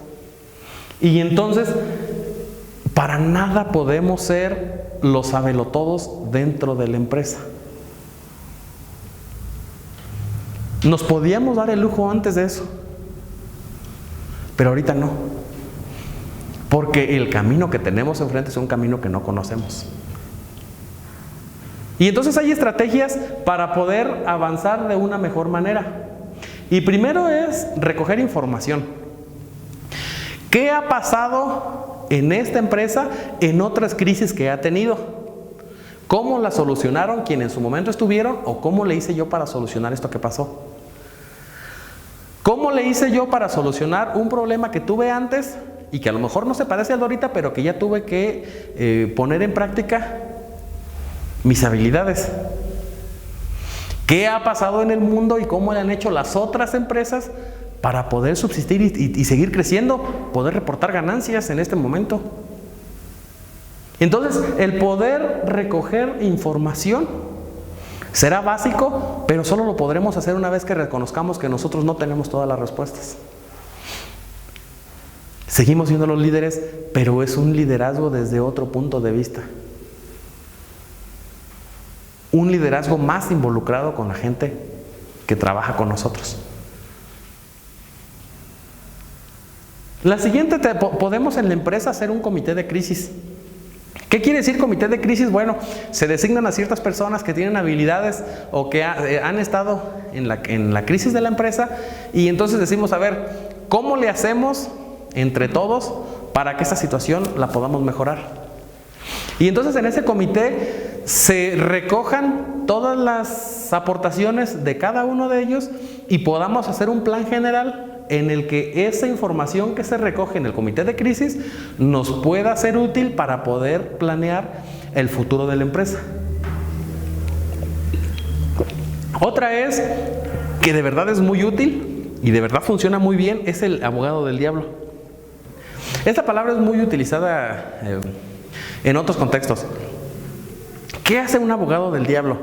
Y entonces, para nada podemos ser los sabelotodos dentro de la empresa. Nos podíamos dar el lujo antes de eso, pero ahorita no. Porque el camino que tenemos enfrente es un camino que no conocemos. Y entonces hay estrategias para poder avanzar de una mejor manera. Y primero es recoger información. ¿Qué ha pasado en esta empresa en otras crisis que ha tenido? ¿Cómo la solucionaron quienes en su momento estuvieron? ¿O cómo le hice yo para solucionar esto que pasó? ¿Cómo le hice yo para solucionar un problema que tuve antes y que a lo mejor no se parece al de ahorita, pero que ya tuve que poner en práctica mis habilidades? ¿Qué ha pasado en el mundo y cómo le han hecho las otras empresas para poder subsistir y seguir creciendo, poder reportar ganancias en este momento? Entonces, el poder recoger información será básico, pero solo lo podremos hacer una vez que reconozcamos que nosotros no tenemos todas las respuestas. Seguimos siendo los líderes, pero es un liderazgo desde otro punto de vista. Un liderazgo más involucrado con la gente que trabaja con nosotros. La siguiente, podemos en la empresa hacer un comité de crisis. ¿Qué quiere decir comité de crisis? Bueno, se designan a ciertas personas que tienen habilidades o que han estado en la crisis de la empresa, y entonces decimos, a ver, ¿cómo le hacemos entre todos para que esta situación la podamos mejorar? Y entonces en ese comité se recojan todas las aportaciones de cada uno de ellos y podamos hacer un plan general en el que esa información que se recoge en el comité de crisis nos pueda ser útil para poder planear el futuro de la empresa. Otra es que de verdad es muy útil y de verdad funciona muy bien, es el abogado del diablo. Esta palabra es muy utilizada en otros contextos. ¿Qué hace un abogado del diablo?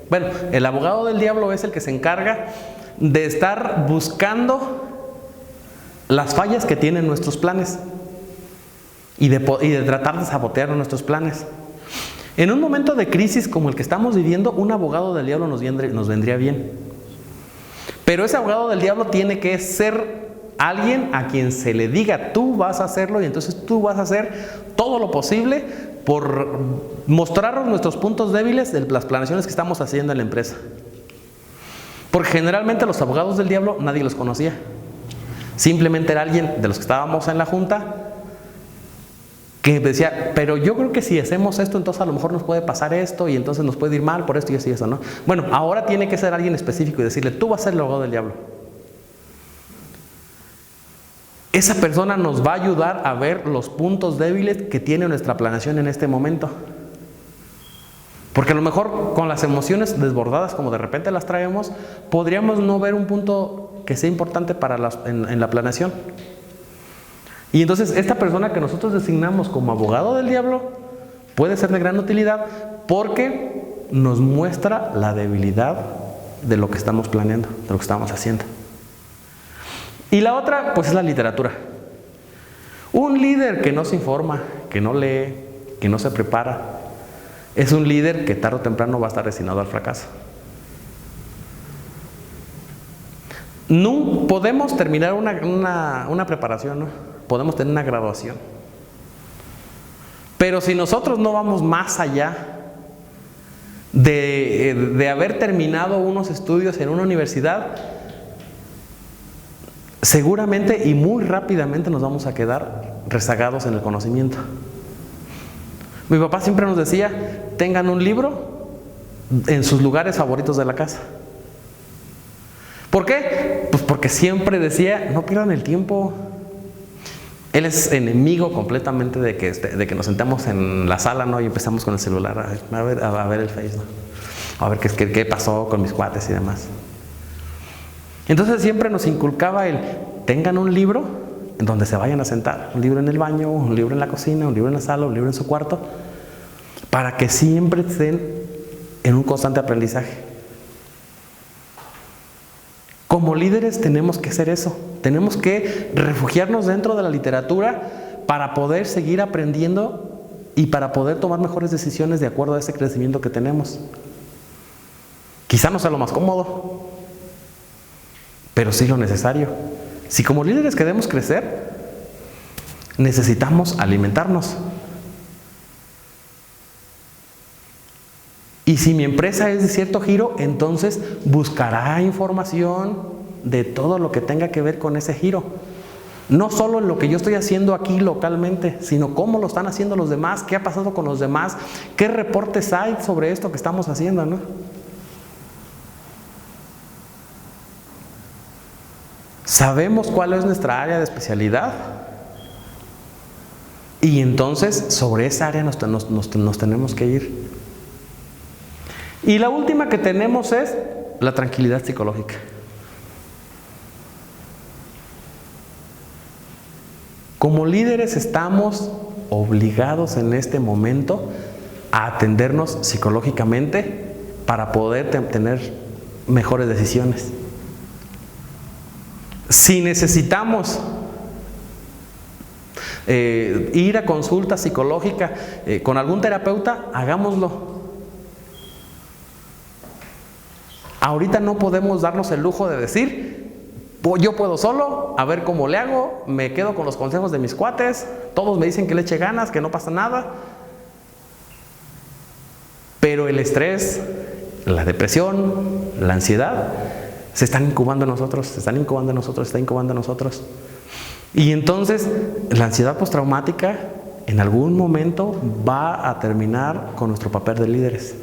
Bueno, el abogado del diablo es el que se encarga de estar buscando las fallas que tienen nuestros planes y de tratar de sabotear nuestros planes. En un momento de crisis como el que estamos viviendo, un abogado del diablo nos vendría bien. Pero ese abogado del diablo tiene que ser alguien a quien se le diga, tú vas a hacerlo, y entonces tú vas a hacer todo lo posible por mostrarnos nuestros puntos débiles de las planeaciones que estamos haciendo en la empresa. Porque generalmente los abogados del diablo nadie los conocía. Simplemente era alguien de los que estábamos en la junta que decía, pero yo creo que si hacemos esto, entonces a lo mejor nos puede pasar esto y entonces nos puede ir mal por esto y así eso, ¿no? Bueno, ahora tiene que ser alguien específico y decirle, tú vas a ser el abogado del diablo. Esa persona nos va a ayudar a ver los puntos débiles que tiene nuestra planeación en este momento. Porque a lo mejor con las emociones desbordadas, como de repente las traemos, podríamos no ver un punto que sea importante para en la planeación. Y entonces esta persona que nosotros designamos como abogado del diablo puede ser de gran utilidad porque nos muestra la debilidad de lo que estamos planeando, de lo que estamos haciendo. Y la otra, pues es la literatura. Un líder que no se informa, que no lee, que no se prepara, es un líder que tarde o temprano va a estar destinado al fracaso. No podemos terminar una preparación, ¿no? Podemos tener una graduación. Pero si nosotros no vamos más allá de haber terminado unos estudios en una universidad, seguramente y muy rápidamente nos vamos a quedar rezagados en el conocimiento. Mi papá siempre nos decía, tengan un libro en sus lugares favoritos de la casa. ¿Por qué? Pues porque siempre decía, no pierdan el tiempo. Él es enemigo completamente de que nos sentemos en la sala, ¿no? Y empezamos con el celular a ver el Face, ¿no? A ver qué pasó con mis cuates y demás. Entonces siempre nos inculcaba tengan un libro en donde se vayan a sentar. Un libro en el baño, un libro en la cocina, un libro en la sala, un libro en su cuarto, para que siempre estén en un constante aprendizaje. Como líderes tenemos que hacer eso. Tenemos que refugiarnos dentro de la literatura para poder seguir aprendiendo y para poder tomar mejores decisiones de acuerdo a ese crecimiento que tenemos. Quizá no sea lo más cómodo, pero sí lo necesario. Si como líderes queremos crecer, necesitamos alimentarnos. Y si mi empresa es de cierto giro, entonces buscará información de todo lo que tenga que ver con ese giro. No solo en lo que yo estoy haciendo aquí localmente, sino cómo lo están haciendo los demás, qué ha pasado con los demás, qué reportes hay sobre esto que estamos haciendo, ¿no? Sabemos cuál es nuestra área de especialidad y entonces sobre esa área nos tenemos que ir. Y la última que tenemos es la tranquilidad psicológica. Como líderes estamos obligados en este momento a atendernos psicológicamente para poder tener mejores decisiones. Si necesitamos ir a consulta psicológica con algún terapeuta, hagámoslo. Ahorita no podemos darnos el lujo de decir, yo puedo solo, a ver cómo le hago, me quedo con los consejos de mis cuates, todos me dicen que le eche ganas, que no pasa nada. Pero el estrés, la depresión, la ansiedad, se están incubando en nosotros, Y entonces, la ansiedad postraumática en algún momento va a terminar con nuestro papel de líderes.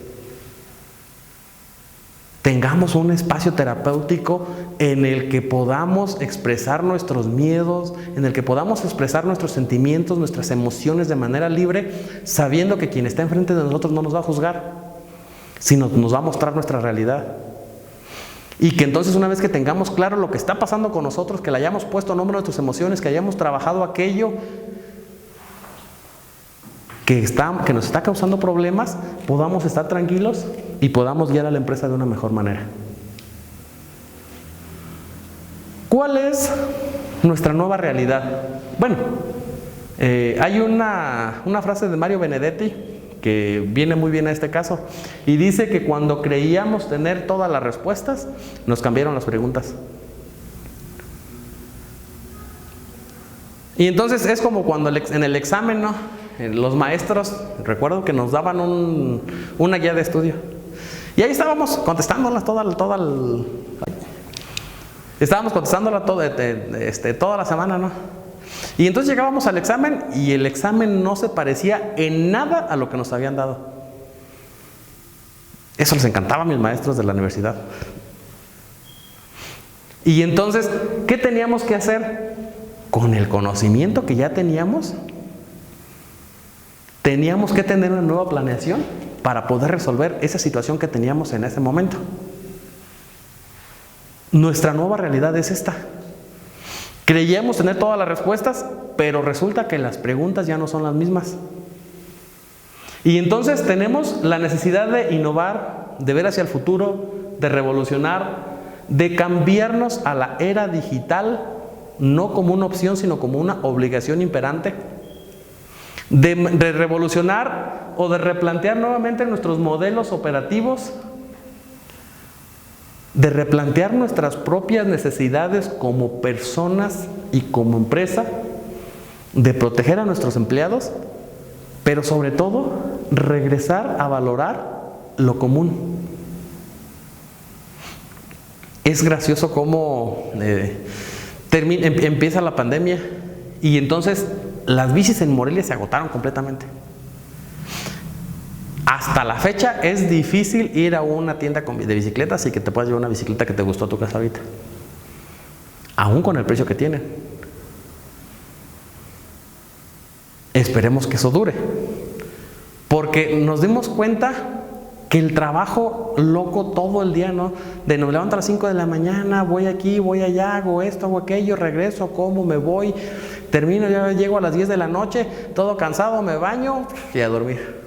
Tengamos un espacio terapéutico en el que podamos expresar nuestros miedos, en el que podamos expresar nuestros sentimientos, nuestras emociones de manera libre, sabiendo que quien está enfrente de nosotros no nos va a juzgar, sino nos va a mostrar nuestra realidad. Y que entonces una vez que tengamos claro lo que está pasando con nosotros, que le hayamos puesto nombre a nuestras emociones, que hayamos trabajado aquello que nos está causando problemas, podamos estar tranquilos y podamos guiar a la empresa de una mejor manera. ¿Cuál es nuestra nueva realidad? Bueno, hay una frase de Mario Benedetti que viene muy bien a este caso y dice que cuando creíamos tener todas las respuestas, nos cambiaron las preguntas. Y entonces es como cuando en el examen, ¿no? los maestros, recuerdo que nos daban una guía de estudio. Y ahí estábamos contestándolas estábamos contestándola toda la semana, ¿no? Y entonces llegábamos al examen y el examen no se parecía en nada a lo que nos habían dado. Eso les encantaba a mis maestros de la universidad. Y entonces, ¿qué teníamos que hacer? Con el conocimiento que ya teníamos, teníamos que tener una nueva planeación para poder resolver esa situación que teníamos en ese momento. Nuestra nueva realidad es esta. Creíamos tener todas las respuestas, pero resulta que las preguntas ya no son las mismas. Y entonces tenemos la necesidad de innovar, de ver hacia el futuro, de revolucionar, de cambiarnos a la era digital, no como una opción, sino como una obligación imperante, de revolucionar o de replantear nuevamente nuestros modelos operativos, de replantear nuestras propias necesidades como personas y como empresa, de proteger a nuestros empleados, pero sobre todo regresar a valorar lo común. Es gracioso cómo empieza la pandemia y entonces las bicis en Morelia se agotaron completamente. Hasta la fecha es difícil ir a una tienda de bicicletas y que te puedas llevar una bicicleta que te gustó a tu casa ahorita, aún con el precio que tienen. Esperemos que eso dure, porque nos dimos cuenta que el trabajo loco todo el día, ¿no? De me levanto a las 5 de la mañana, voy aquí, voy allá, hago esto, hago aquello, regreso, como, me voy, termino, ya llego a las 10 de la noche, todo cansado, me baño y a dormir.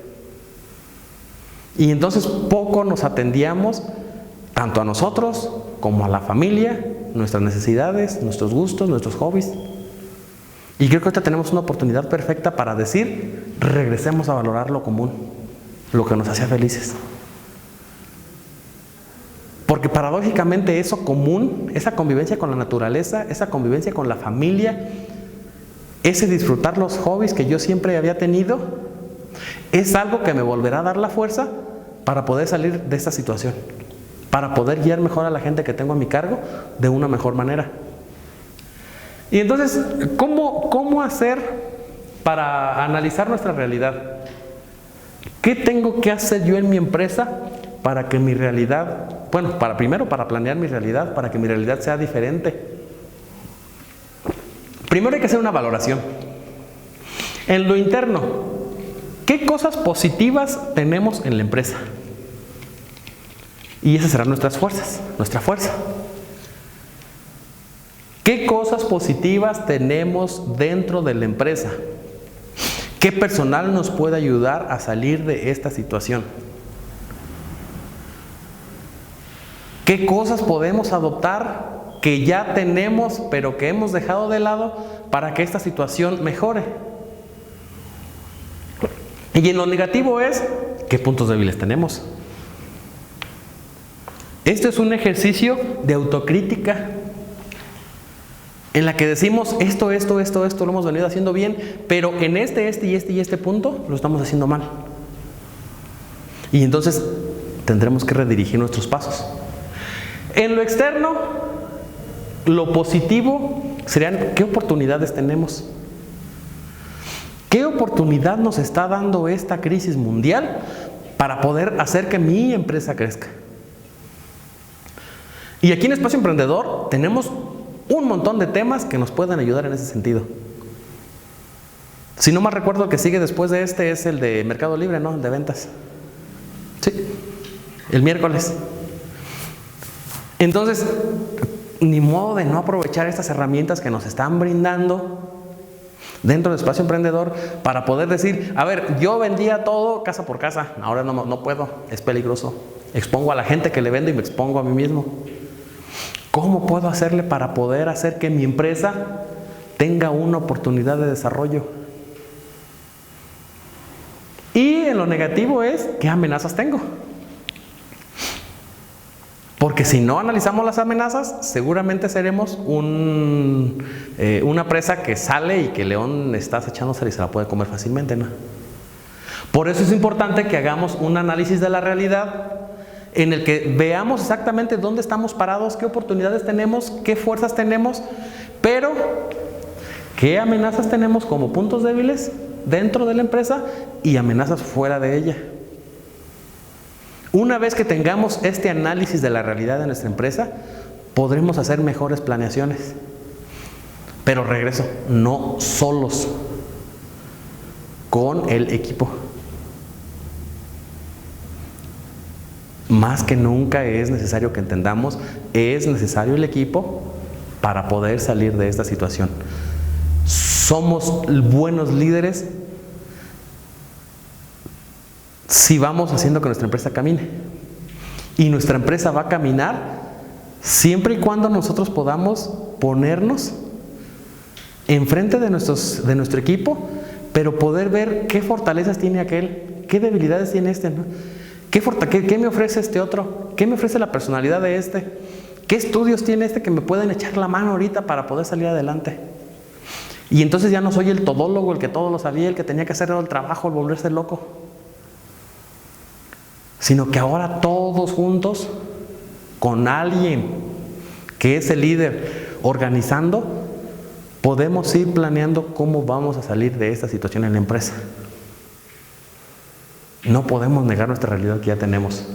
Y entonces poco nos atendíamos, tanto a nosotros como a la familia, nuestras necesidades, nuestros gustos, nuestros hobbies. Y creo que ahorita tenemos una oportunidad perfecta para decir, regresemos a valorar lo común, lo que nos hacía felices. Porque paradójicamente eso común, esa convivencia con la naturaleza, esa convivencia con la familia, ese disfrutar los hobbies que yo siempre había tenido, es algo que me volverá a dar la fuerza para poder salir de esta situación, para poder guiar mejor a la gente que tengo a mi cargo de una mejor manera. Y entonces, ¿cómo hacer para analizar nuestra realidad? ¿Qué tengo que hacer yo en mi empresa para que mi realidad, primero para planear mi realidad, para que mi realidad sea diferente? Primero hay que hacer una valoración. En lo interno, ¿qué cosas positivas tenemos en la empresa? Y esas serán nuestras fuerzas, nuestra fuerza. ¿Qué cosas positivas tenemos dentro de la empresa? ¿Qué personal nos puede ayudar a salir de esta situación? ¿Qué cosas podemos adoptar que ya tenemos pero que hemos dejado de lado para que esta situación mejore? Y en lo negativo es, ¿qué puntos débiles tenemos? Este es un ejercicio de autocrítica en la que decimos esto lo hemos venido haciendo bien, pero en este punto lo estamos haciendo mal. Y entonces tendremos que redirigir nuestros pasos. En lo externo, lo positivo serían ¿qué oportunidades tenemos? ¿Qué oportunidad nos está dando esta crisis mundial para poder hacer que mi empresa crezca? Y aquí en Espacio Emprendedor tenemos un montón de temas que nos pueden ayudar en ese sentido. Si no mal recuerdo, el que sigue después de este es el de Mercado Libre, ¿no? El de ventas. Sí, el miércoles. Entonces, ni modo de no aprovechar estas herramientas que nos están brindando dentro del Espacio Emprendedor para poder decir, a ver, yo vendía todo casa por casa, ahora no puedo, es peligroso. Expongo a la gente que le vendo y me expongo a mí mismo. ¿Cómo puedo hacerle para poder hacer que mi empresa tenga una oportunidad de desarrollo? Y en lo negativo es, ¿qué amenazas tengo? Porque si no analizamos las amenazas, seguramente seremos una presa que sale y que el león está acechándose y se la puede comer fácilmente, ¿no? Por eso es importante que hagamos un análisis de la realidad en el que veamos exactamente dónde estamos parados, qué oportunidades tenemos, qué fuerzas tenemos, pero qué amenazas tenemos como puntos débiles dentro de la empresa y amenazas fuera de ella. Una vez que tengamos este análisis de la realidad de nuestra empresa, podremos hacer mejores planeaciones. Pero regreso, no solos, con el equipo. Más que nunca es necesario que entendamos, es necesario el equipo para poder salir de esta situación. Somos buenos líderes si vamos haciendo que nuestra empresa camine. Y nuestra empresa va a caminar siempre y cuando nosotros podamos ponernos enfrente de nuestro equipo, pero poder ver qué fortalezas tiene aquel, qué debilidades tiene este, ¿no? ¿Qué me ofrece este otro? ¿Qué me ofrece la personalidad de este? ¿Qué estudios tiene este que me pueden echar la mano ahorita para poder salir adelante? Y entonces ya no soy el todólogo, el que todo lo sabía, el que tenía que hacer todo el trabajo, el volverse loco. Sino que ahora todos juntos, con alguien que es el líder, organizando, podemos ir planeando cómo vamos a salir de esta situación en la empresa. No podemos negar nuestra realidad que ya tenemos.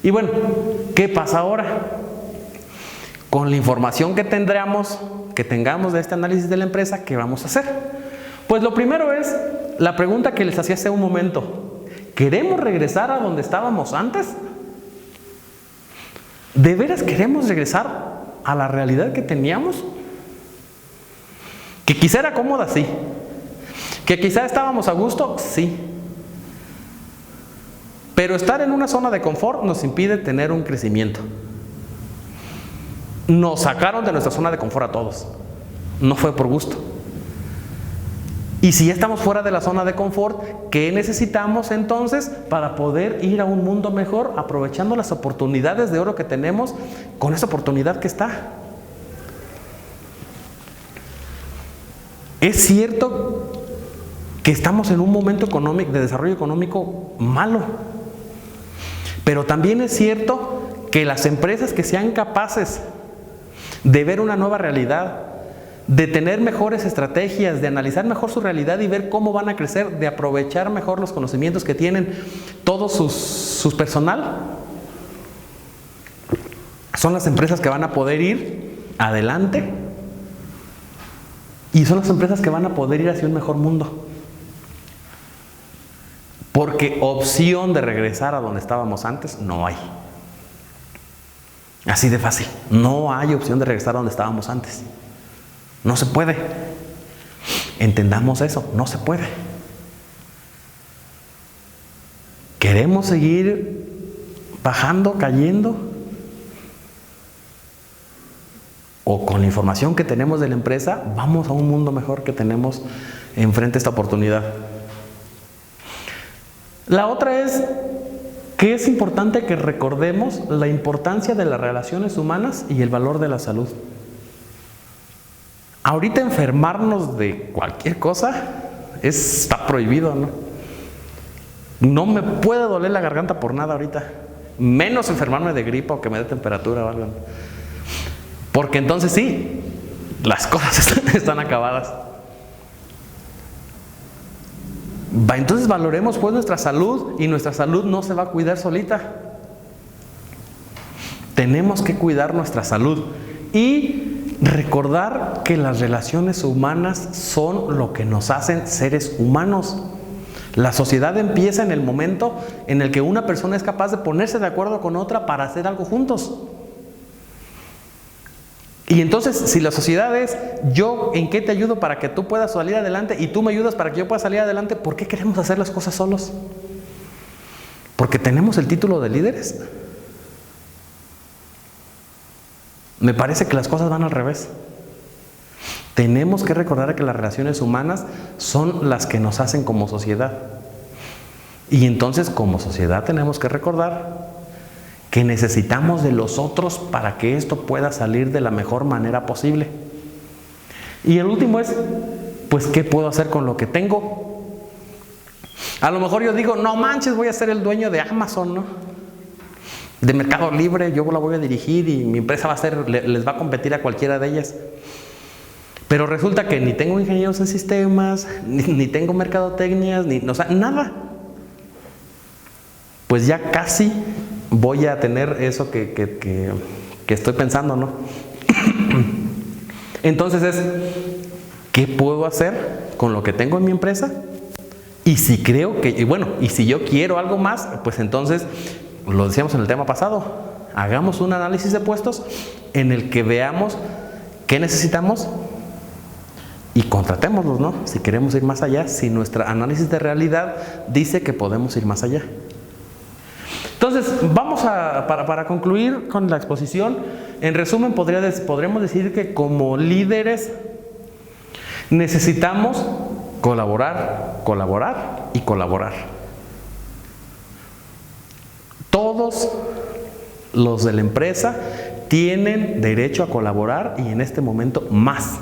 Y bueno, ¿qué pasa ahora? Con la información que tengamos de este análisis de la empresa, ¿qué vamos a hacer? Pues lo primero es la pregunta que les hacía hace un momento. ¿Queremos regresar a donde estábamos antes? ¿De veras queremos regresar a la realidad que teníamos? Que quizá era cómoda, sí. Que quizá estábamos a gusto, sí. Pero estar en una zona de confort nos impide tener un crecimiento. Nos sacaron de nuestra zona de confort a todos. No fue por gusto. Y si ya estamos fuera de la zona de confort, ¿qué necesitamos entonces para poder ir a un mundo mejor, aprovechando las oportunidades de oro que tenemos con esa oportunidad que está? Es cierto que estamos en un momento económico, de desarrollo económico malo, pero también es cierto que las empresas que sean capaces de ver una nueva realidad, de tener mejores estrategias, de analizar mejor su realidad y ver cómo van a crecer, de aprovechar mejor los conocimientos que tienen todo sus personal, son las empresas que van a poder ir adelante y son las empresas que van a poder ir hacia un mejor mundo. Porque opción de regresar a donde estábamos antes no hay. Así de fácil. No hay opción de regresar a donde estábamos antes. No se puede. Entendamos eso, no se puede. ¿Queremos seguir bajando, cayendo? ¿O con la información que tenemos de la empresa, vamos a un mundo mejor que tenemos enfrente esta oportunidad? La otra es que es importante que recordemos la importancia de las relaciones humanas y el valor de la salud. Ahorita enfermarnos de cualquier cosa está prohibido, ¿no? No me puede doler la garganta por nada ahorita, menos enfermarme de gripa o que me dé temperatura o algo. Porque entonces sí, las cosas están acabadas. Entonces valoremos pues nuestra salud, y nuestra salud no se va a cuidar solita. Tenemos que cuidar nuestra salud y recordar que las relaciones humanas son lo que nos hacen seres humanos. La sociedad empieza en el momento en el que una persona es capaz de ponerse de acuerdo con otra para hacer algo juntos. Y entonces, si la sociedad es yo en qué te ayudo para que tú puedas salir adelante y tú me ayudas para que yo pueda salir adelante, ¿por qué queremos hacer las cosas solos? ¿Porque tenemos el título de líderes? Me parece que las cosas van al revés. Tenemos que recordar que las relaciones humanas son las que nos hacen como sociedad. Y entonces, como sociedad, tenemos que recordar que necesitamos de los otros para que esto pueda salir de la mejor manera posible. Y el último es, pues, ¿qué puedo hacer con lo que tengo? A lo mejor yo digo, no manches, voy a ser el dueño de Amazon, ¿no? De Mercado Libre, yo la voy a dirigir y mi empresa va a ser, les va a competir a cualquiera de ellas. Pero resulta que ni tengo ingenieros en sistemas, ni tengo mercadotecnias, o sea, nada. Pues ya casi voy a tener eso que estoy pensando, ¿no? Entonces es, ¿qué puedo hacer con lo que tengo en mi empresa? Y si creo que, y si yo quiero algo más, pues entonces, lo decíamos en el tema pasado, hagamos un análisis de puestos en el que veamos qué necesitamos y contratémoslos, ¿no? Si queremos ir más allá, si nuestro análisis de realidad dice que podemos ir más allá. Entonces, vamos para concluir con la exposición, en resumen podremos decir que como líderes necesitamos colaborar y colaborar. Todos los de la empresa tienen derecho a colaborar y en este momento más.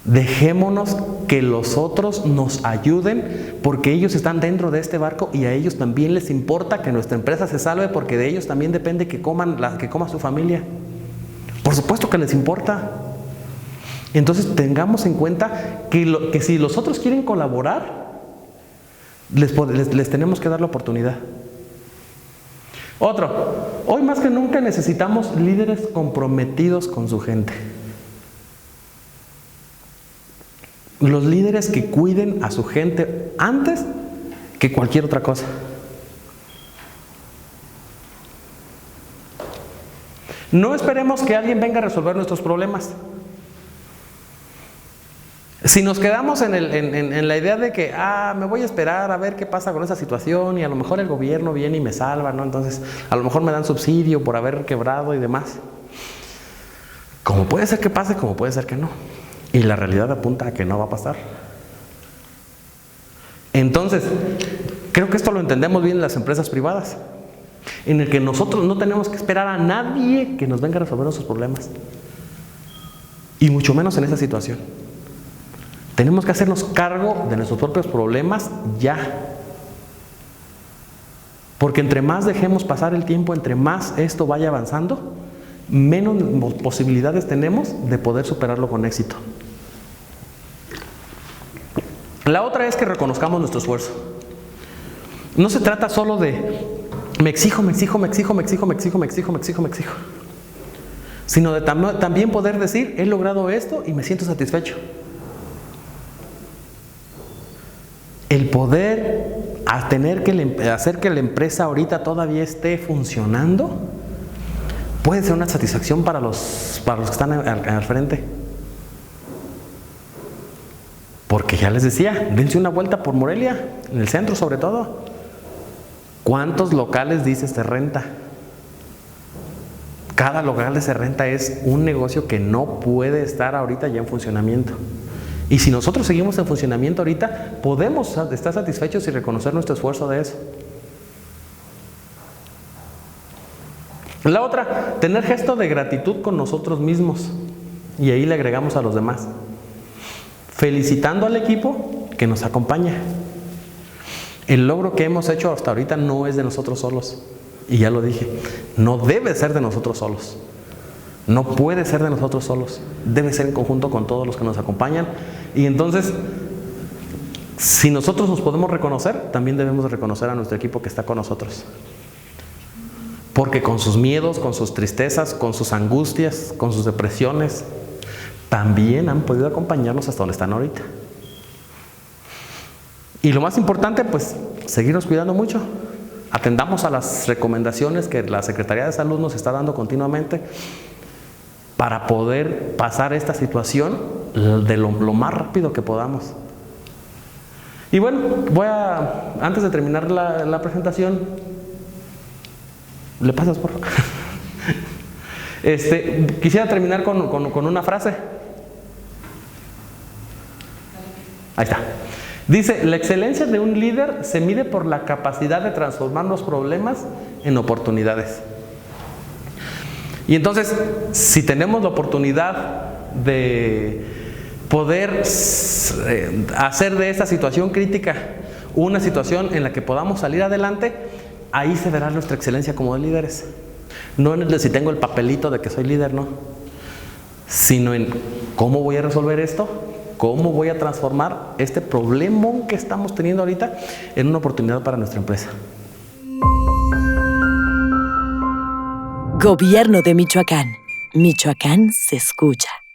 Dejémonos que los otros nos ayuden porque ellos están dentro de este barco y a ellos también les importa que nuestra empresa se salve porque de ellos también depende que coma su familia. Por supuesto que les importa. Entonces tengamos en cuenta que si los otros quieren colaborar, les tenemos que dar la oportunidad. Otro, hoy más que nunca necesitamos líderes comprometidos con su gente. Los líderes que cuiden a su gente antes que cualquier otra cosa. No esperemos que alguien venga a resolver nuestros problemas. Si nos quedamos en la idea de que, me voy a esperar a ver qué pasa con esa situación y a lo mejor el gobierno viene y me salva, ¿no? Entonces, a lo mejor me dan subsidio por haber quebrado y demás. Como puede ser que pase, como puede ser que no. Y la realidad apunta a que no va a pasar. Entonces, creo que esto lo entendemos bien en las empresas privadas, en el que nosotros no tenemos que esperar a nadie que nos venga a resolver nuestros problemas. Y mucho menos en esa situación. Tenemos que hacernos cargo de nuestros propios problemas ya. Porque entre más dejemos pasar el tiempo, entre más esto vaya avanzando, menos posibilidades tenemos de poder superarlo con éxito. La otra es que reconozcamos nuestro esfuerzo. No se trata solo de me exijo, sino de también poder decir, he logrado esto y me siento satisfecho. El poder hacer que la empresa ahorita todavía esté funcionando puede ser una satisfacción para los que están al frente. Porque ya les decía, dense una vuelta por Morelia, en el centro sobre todo. ¿Cuántos locales dices de renta? Cada local de renta es un negocio que no puede estar ahorita ya en funcionamiento. Y si nosotros seguimos en funcionamiento ahorita, podemos estar satisfechos y reconocer nuestro esfuerzo de eso. La otra, tener gesto de gratitud con nosotros mismos. Y ahí le agregamos a los demás. Felicitando al equipo que nos acompaña. El logro que hemos hecho hasta ahorita no es de nosotros solos. Y ya lo dije, no debe ser de nosotros solos. No puede ser de nosotros solos. Debe ser en conjunto con todos los que nos acompañan. Y entonces, si nosotros nos podemos reconocer, también debemos reconocer a nuestro equipo que está con nosotros. Porque con sus miedos, con sus tristezas, con sus angustias, con sus depresiones, también han podido acompañarnos hasta donde están ahorita. Y lo más importante, pues, seguirnos cuidando mucho. Atendamos a las recomendaciones que la Secretaría de Salud nos está dando continuamente para poder pasar esta situación de lo más rápido que podamos. Y bueno, antes de terminar la presentación, ¿le pasas por favor? Quisiera terminar con una frase. Ahí está. Dice, la excelencia de un líder se mide por la capacidad de transformar los problemas en oportunidades. Y entonces, si tenemos la oportunidad de poder hacer de esta situación crítica una situación en la que podamos salir adelante, ahí se verá nuestra excelencia como líderes. No en el de si tengo el papelito de que soy líder, no. Sino en cómo voy a resolver esto, cómo voy a transformar este problemón que estamos teniendo ahorita en una oportunidad para nuestra empresa. Gobierno de Michoacán. Michoacán se escucha.